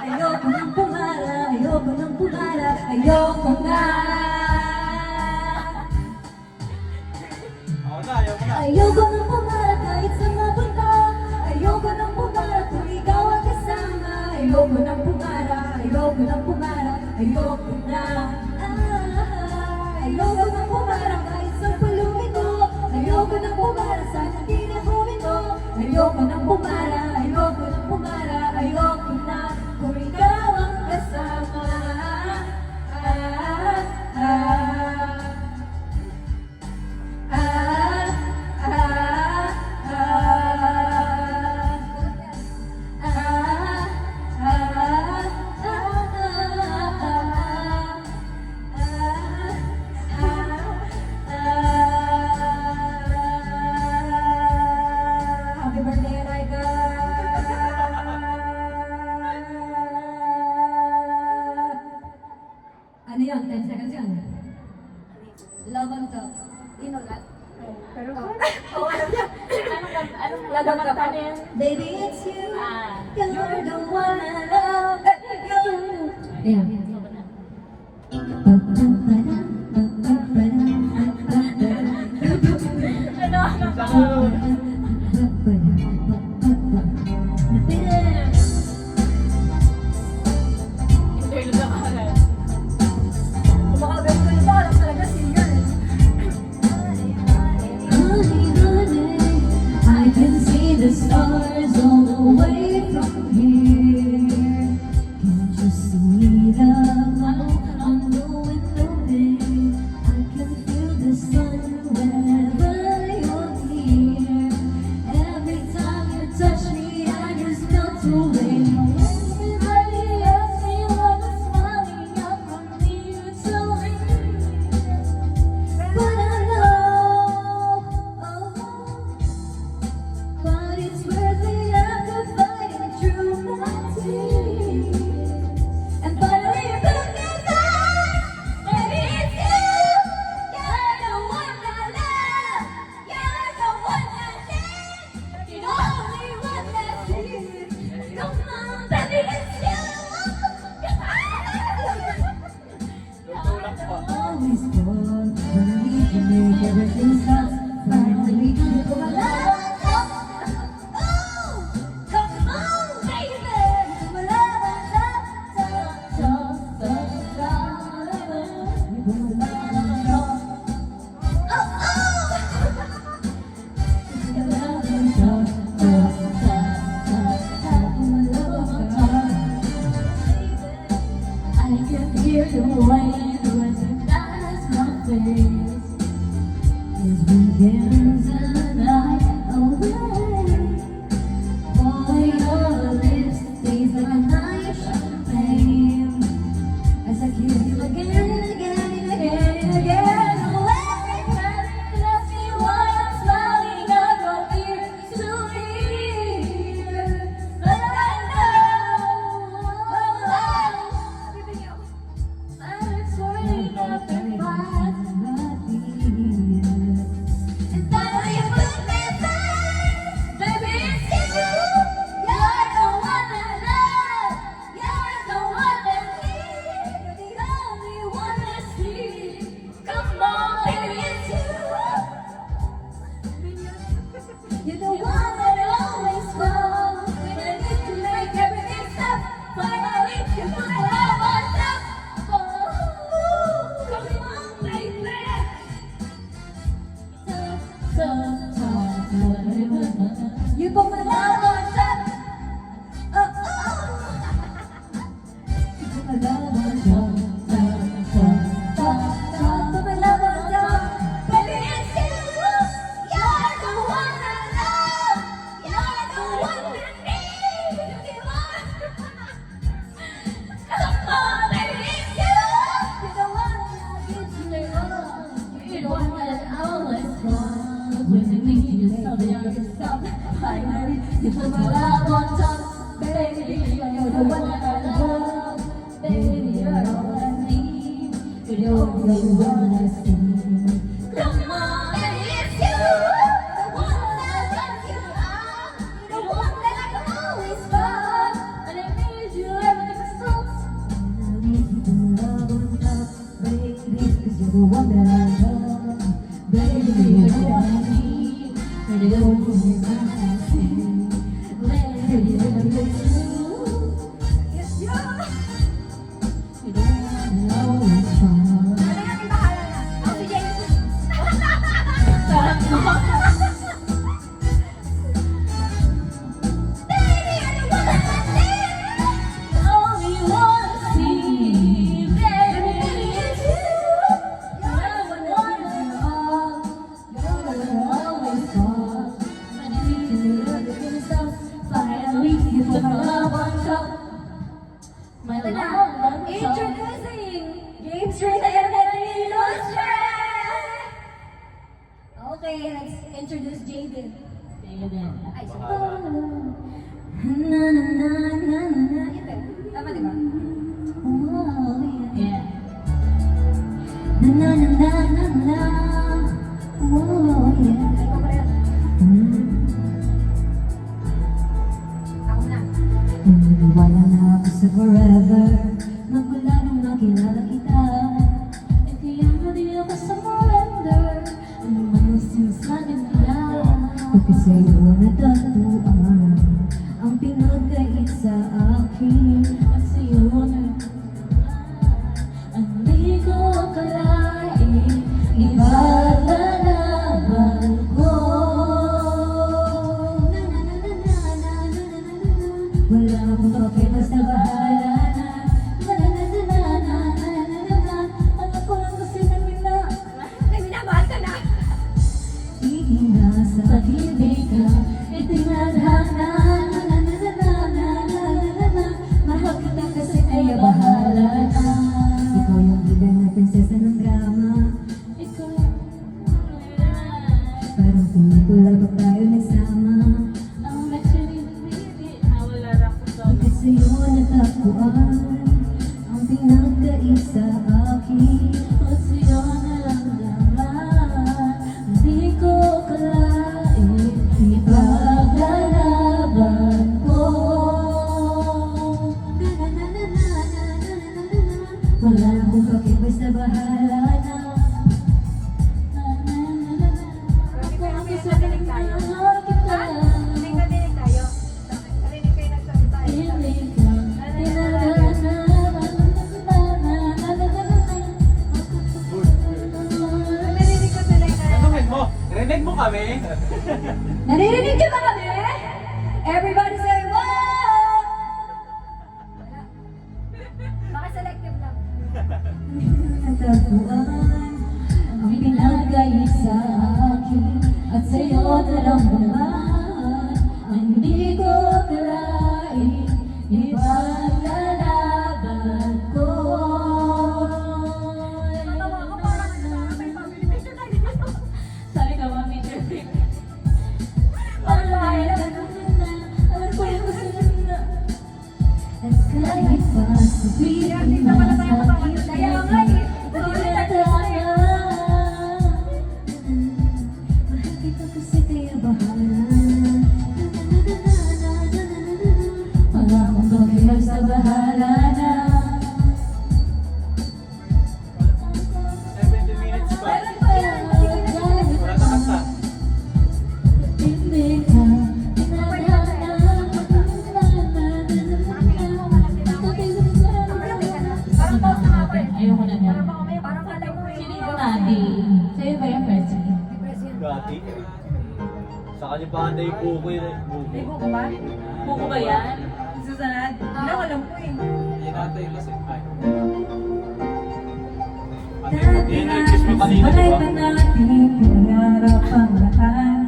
Ayoko nang pumara, ayoko nang pumara, ayoko na. Ako na, ayaw mo na. Ayoko nang pumara kahit sa mapunta. Ayoko nang pumara kung ikaw ang kasama. Ayoko nang pumara, ayoko nang pumara, ayoko na. Ayoko nang pumara kahit sa palumi ko. Ayoko nang pumara, sana di na bumito. Ayoko nang pumara, ayoko nang pumara, ayoko na kung ikaw ang kasama. Happy birthday, Laika! Ano yun? 10 seconds yun. Love on top. Inulat. Pero Love on top. Baby, it's you. You're the one I love. Yeah. I can see the stars all the way from here. Can't you see the glow on the window pane? I can feel the sun whenever you're here. Every time you touch me, I just melt away. Everybody asks me what is smiling out from me, you tell me. But I know, but it's worth it after fighting through my tears. And finally you put me back, baby it's you. You're the one I love, you're the one I need, you're the only one I see. Come on, baby it's you. Always thought when we can make everything stop. Finally, you come alive. Oh, come on, baby. Come alive, I can hear the wind recognize my face as we dance the night away. Boy, your lips taste like a night of champagne as I kiss you again and again and again and again. Oh, every time you ask me why I'm smiling, I go ear to ear. But I know You put my love on top. Oh, oh. You put my love on top, top, top, top, top. Put my love on top. Baby, it's you. You're the one I love. You're the one I need. Come on, baby, it's you. You're the one that gives me love. You're the one that I always want. When I need you, so that I can stop. Finally, you put my love on top. Baby, you're the one that I love. Baby, you're all I need. You're the only one I see. Come on, baby, it's you. The one that lets you out. The one that I can always find. And I need you every time I stop. And I need you to love on top, baby, 'cause you're the one that I love. Baby, you're the one I need. You're the only one I see. Baby, you're the one I yes, you. You're the one I always find. Ano yan, yung bahala na? Oh, si James. Sarap mo. Baby, you're the one I need. All you wanna see, baby, is you. You're the one I love. You're the one I always want. When I need you, you're the good stuff. Finally, you put my love on top. My love on top. Introducing James Rita and Illustrate. Okay, let's introduce Jaden. Jaden. Ay, so, na na na na na. Ito, tama di ba? Oh, yeah. Na na na na na na. Oh, yeah. Ikaw pa rin. Ako na. Wala na ako sa forever. Magmula nung nakilala kita. Eh kaya na di ako surrender. Ano man ang sinasabi nila. Pagka sa'yo natatuan ang pinagkait sa akin. At sa'yo ang di ko akalain. Ipaglalaban ko. Na na na na na na na na na na. Wala akong papel, basta bahala na. Na na na na na na na na na na. Alam ko lang kasi na minamahal ka na. Sige na sa pag-ibig ka, itinadhana. Na na na na na na na na na. Mahal kita kasi kaya bahala na. Ikaw yung bida na prinsesa ng drama. Ikaw yung parang pelikula pag tayo nagsama. Ang kasi yun natagpuan ang pinagkait sa akin. At sa'yo naramdaman hindi ko akalain. Ipaglalaban ko. Wala akong pakit, basta bahala na. Grabe ko yung narinig tayo. Narinig tayo. Narinig kayo nagsalita eh. Narinig ko tuloy na. Tanungin mo, rinig mo kami? Naririnig niyo ba kami? Everybody say wow! Baka selective lang. Natagpuan ang pinagkait sa akin at sa'yo naramdaman ang hindi ko akalain. Ipaglalaban ko. Sabi ka ba, Major Pink? Alam ko yung gusto na. At kahit pa sa piling Kaya nga eh. mahal kita kasi kaya bahala. Wala akong bagay sa bahala na. 70 minutes pa. Wala na kanta. Hindi ka Bugatti. Sa kanya pa anda yung buko yun eh. May buko ba? Buko ba yan? Susunod? Hindi ko alam po eh. Hindi natin yung lasing. Ay. Yan ang excuse mo kanina, di ba? natin pinangarap ang lahat.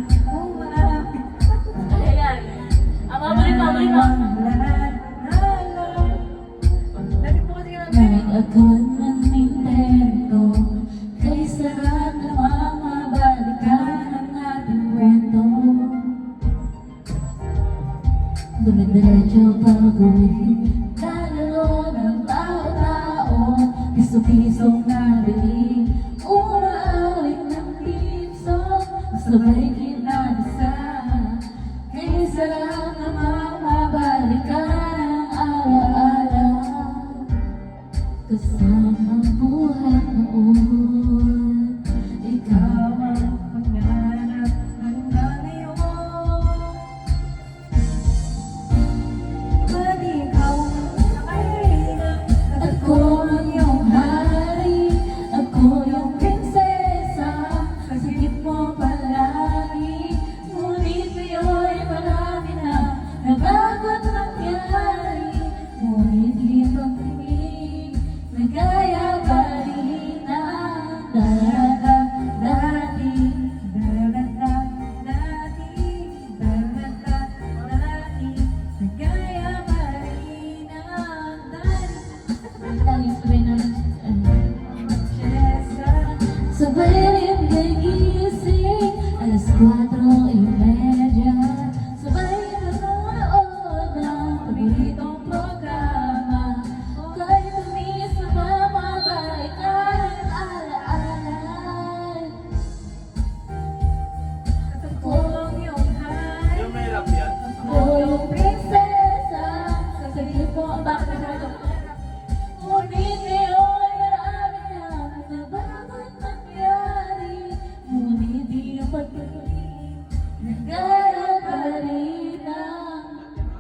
Ayan. Mabalik mo. Dati po kasi kailangan Nang ako ng Nintendo, kay sarap na mamabalikan ang ating kwento. Dumidiretso pag-uwi, kalalo ng tao-tao, piso-pisong nabili, umaawit ng tipso, sabay kinabisa. Kay sarap na mamabalikan ang alaala, kasama buhay noon. Ikaw ang pangarap hanggang ngayon. Pag ikaw ay ako ang iyong hari, ako yung prinsesa, sa sigit mo palagi. Ngunit ngayon marami na nabago't nangyari, ngunit di pagtingin na gaya pa rin ang dati. Sabay rin gigising, alas 4:30. Sabay nanonood ng paboritong programa. Kahit tumis na mamabalikan ang alaala. Ako Yung may rap yan. yung prinsesa, sa saglit mo ang bakit na ito. Ngunit ngayon marami na nabago't nangyari, ngunit di ang pagtuloy, nagaya pa rin ang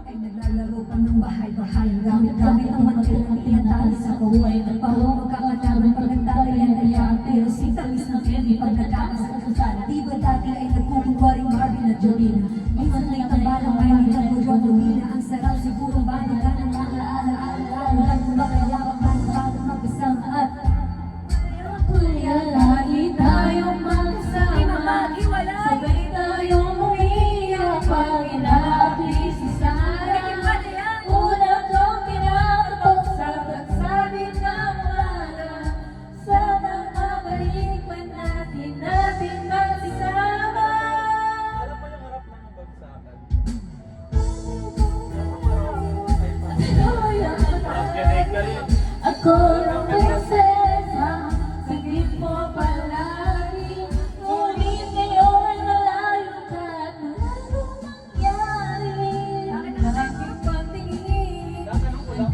Ay naglalaro pa ng bahay-bahay. Gamit-gamit ang mantil ng tinatali sa buhay. Nagpawa magkakatabi pag nagtatayan kaya ang pero si tamis ng candy pag nagkakasakasala. Di ba dati ay nagkukumparing Marvin at Jolina? Minsan ay tambalang Miley at Rodrina. Ang sarap siguro ba na ka ng alaala? Ulan mo ba kaya ang bago magkasama at kuya, lagi tayong magkasama. Sabay tayong umiyak pag inaapi si Sara. Una kong pinakatok sa pagsabit ng wala. Sana mabalik pa natin magsasama. Alam mo yung rap ng bagsakan? Kinig ka rin. Ako ang prinsesa, saglit mo palagi. Ngunit ngayon malayo ka at malayong nangyari. Tatanong ko lang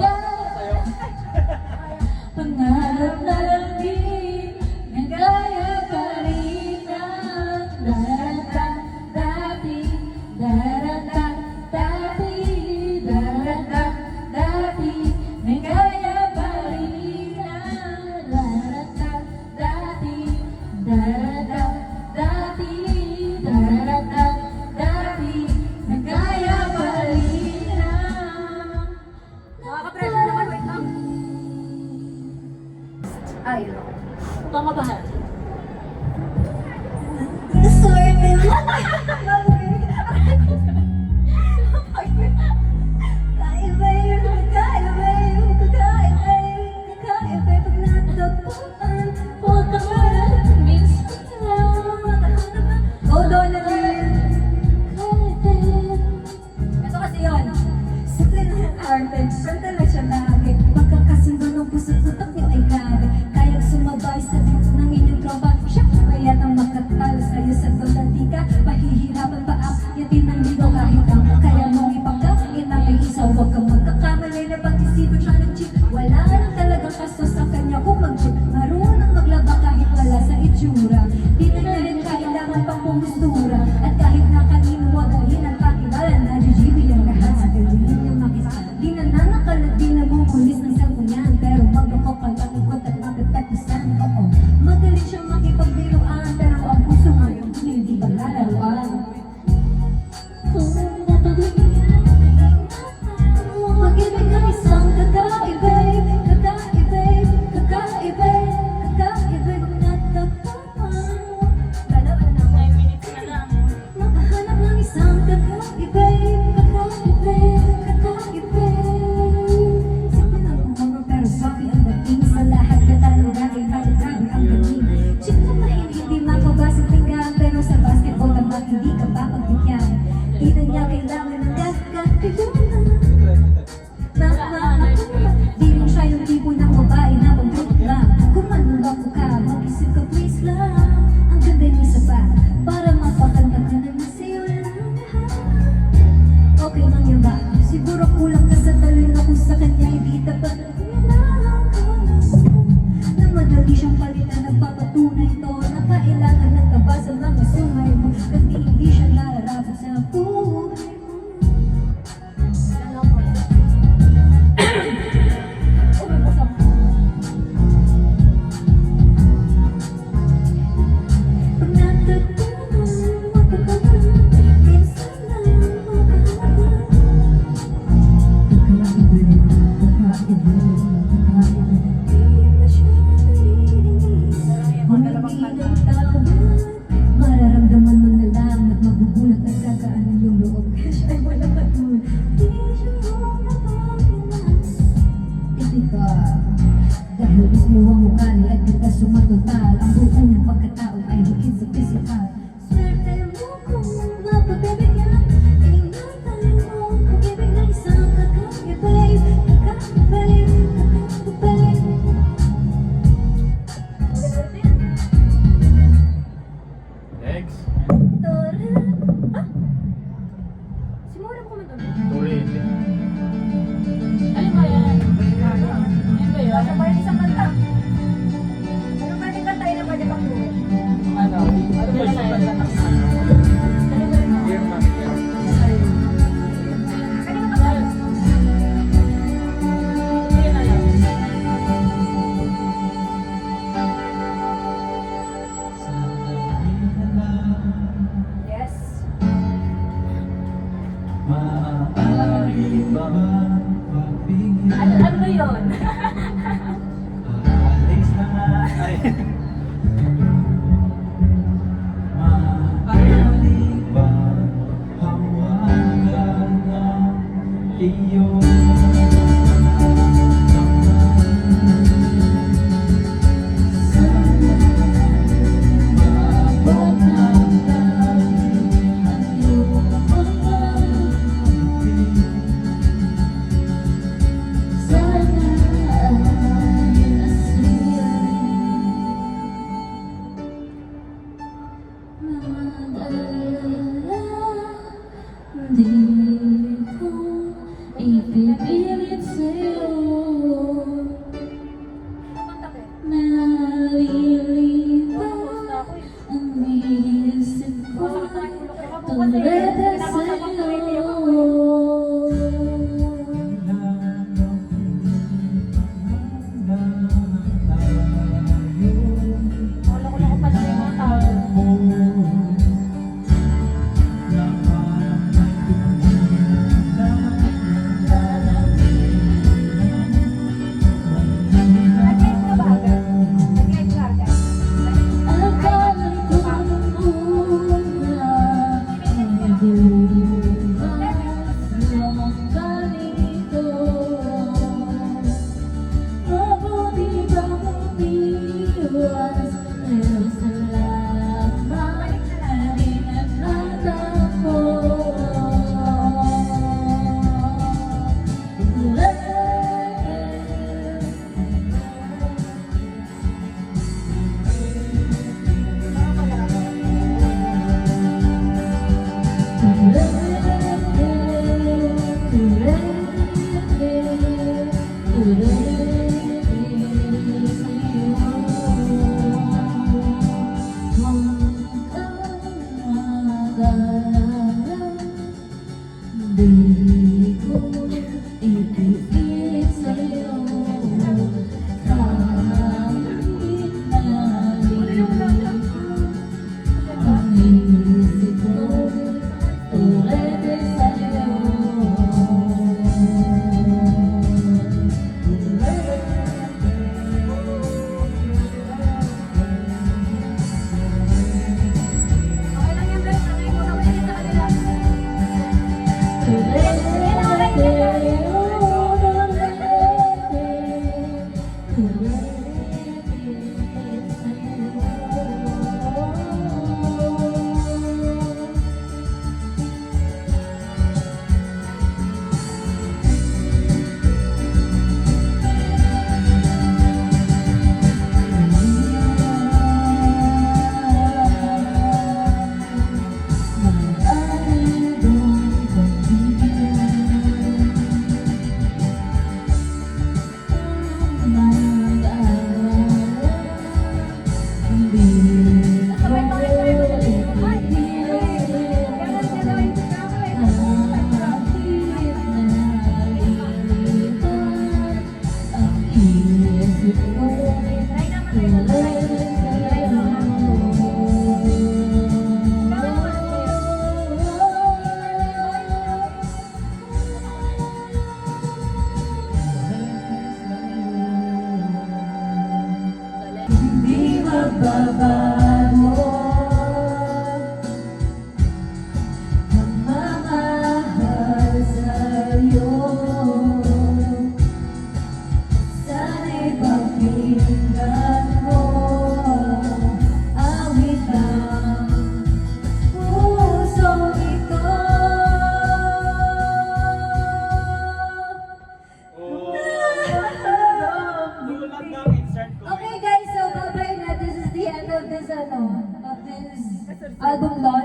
sa'yo. Pangarap na lang din, nagaya pa rin ang darating dati, nagaya pa rin ang dati, nagaya pa rin ang Nakaka-pressure naman, wait lang. Ay, Tama ba? Huwag ka marang minsan lang. Todo na rin. Kahit din. Ito kasi yun. Simple na ang arte, swerte lang siya lagi. Pagkakasundo ng puso't utak niyo ay grabe. Kayang sumabay sa beat ng inyong tropa. Siya kaya nang makatalo sa'yo sa dolantika. Pahihirapan pa ang yatin ng ligaw kahit ang kaya mong ipagkakit ang may isaw. Huwag kang magkakamali na pag-isipan siya ng cheat. Wala lang talagang kaso sa kanya kung mag-cheat. Marunong maglaba kahit wala sa itsura. Di na rin kailangan pang pumustura. At kahit na kanino wagahin ang pakilala na GGB ang lahat sa galing niyang makisa. Di na nanakal at di na bumulis ng cellphone yan. Pero magloko ka lang ikot at mapipektusan. Oo, magaling siyang makipagbiruan pero ang puso ngayon hindi. mapagbigyan. Di na niya kailangan ng gagawin. Di rin siya yung tipo ng babae na pag-group lang. Kung manulako ka, mag-isip ka please lang. Ang ganda niya sa pa, para mapakanta ka na nasiyo na ng lahat. Okay lang yan ba? Siguro kulang ka sa talino kung sa kanya hindi tapat. Na madali siyang palitan, nagpapatunay to na kailangan ng tabasan ng sungay mo. Kasi hindi siya nararapat sa buhay mo. Pag natagpuan mo ka ba, minsan lang makahaba. Mararamdaman mo na lang na magugulat at gagaanan yung loob. Kasi ay wala ka dun. Di siya makapaginas. Typical. Dahil mismo ang ugali at kita sumatotal. Ang buo ng pagkatao ay higit sa physical. Swerte mo kung mapabibigyan. Ingatan mo pag-ibig ng isang kakaibalig. Kakaibalig, kakaibalig. Next. Tore. Ah! Simula mo kumento. Tuloy. Ano ba yan? Ano ba yun? Sa parang isang kanta. Ano ba yung kanta na pwede pang buhay? Ano? Ano ba yung kanta ng Dear Mom? Kanina ka ba? Hindi na lang. Yes. Maaari ba mapigil? Ano ba yun? Alis na nga ay maaari ba hawakan ng iyong Dito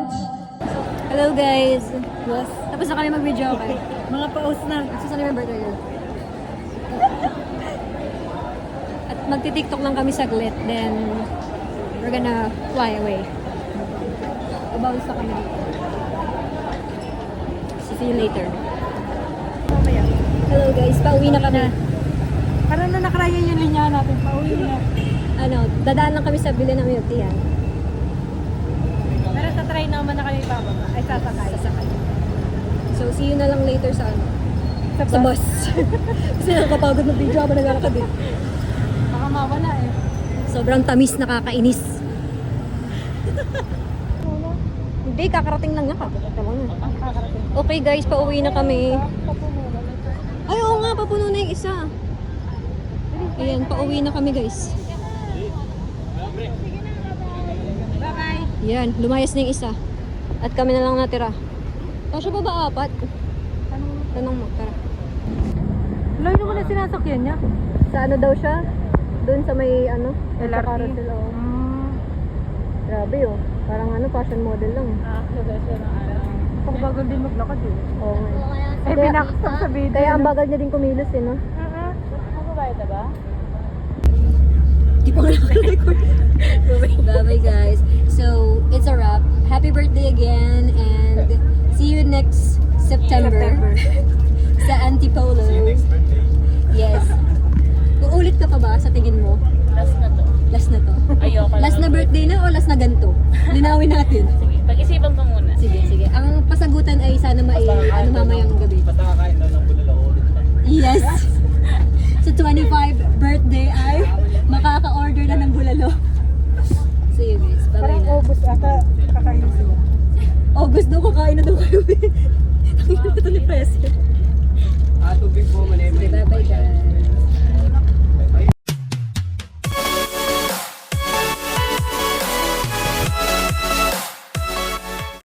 much. Hello guys! Yes. Tapos na kami mag-video, okay? Mga paus na. Susan yung birthday girl. At magti-tiktok lang kami saglit, then we're gonna fly away. Babounce na kami dito. See you later. Hello guys, pauwi na kami. Parang na nakraya yung linya natin. Pauwi na. Ano, dadaan lang kami sa bilhin ng milk tea. Pero tatry naman na kami bababa. Ay, sasakay. So, see you na lang later sa ano? Sa bus. Kasi nakakapagod na video habang naglalakad eh. Baka mawala eh. Sobrang tamis, nakakainis. Hindi, kakarating lang nga. Okay guys, pauwi na kami. Ay, oo nga, papuno na yung isa. Ayan, pauwi na kami guys. Bye-bye. Yan, lumayas na yung isa. At kami na lang natira. Kasya pa ba apat? Tanong mo, tara. Loy naman na sinasakyan niya. Sa ano daw siya? Doon sa may ano? LRT. Sa carousel, oh. Grabe oh. Parang ano, fashion model lang. Pagbagal din maglakad eh. Oo nga. Eh, pinakastop sa video. Kaya ang bagal niya din kumilos eh, no? Magbabayad na ba? Di pa nga naka-record. Bye-bye guys. So, it's a wrap. Happy birthday again and see you next September. Sa Antipolo. Next birthday. Yes. Uulit ka pa ba sa tingin mo? Last na to. Last na to. Ayoko Last na birthday na o last na ganito? Linawin natin. Sige, pag-isipan ko muna. Sige, sige. Ang pasagutan ay sana ano mamayang gabi. Basta kakain daw ng bulalo ulit pa. Yes. Sa 25 birthday ay makaka-order na ng bulalo. See you guys. Bye-bye Parang na. August ata kakain sila. August daw kakain na daw kayo. Ang ito ni President. Tubig po, manemi. Bye-bye guys.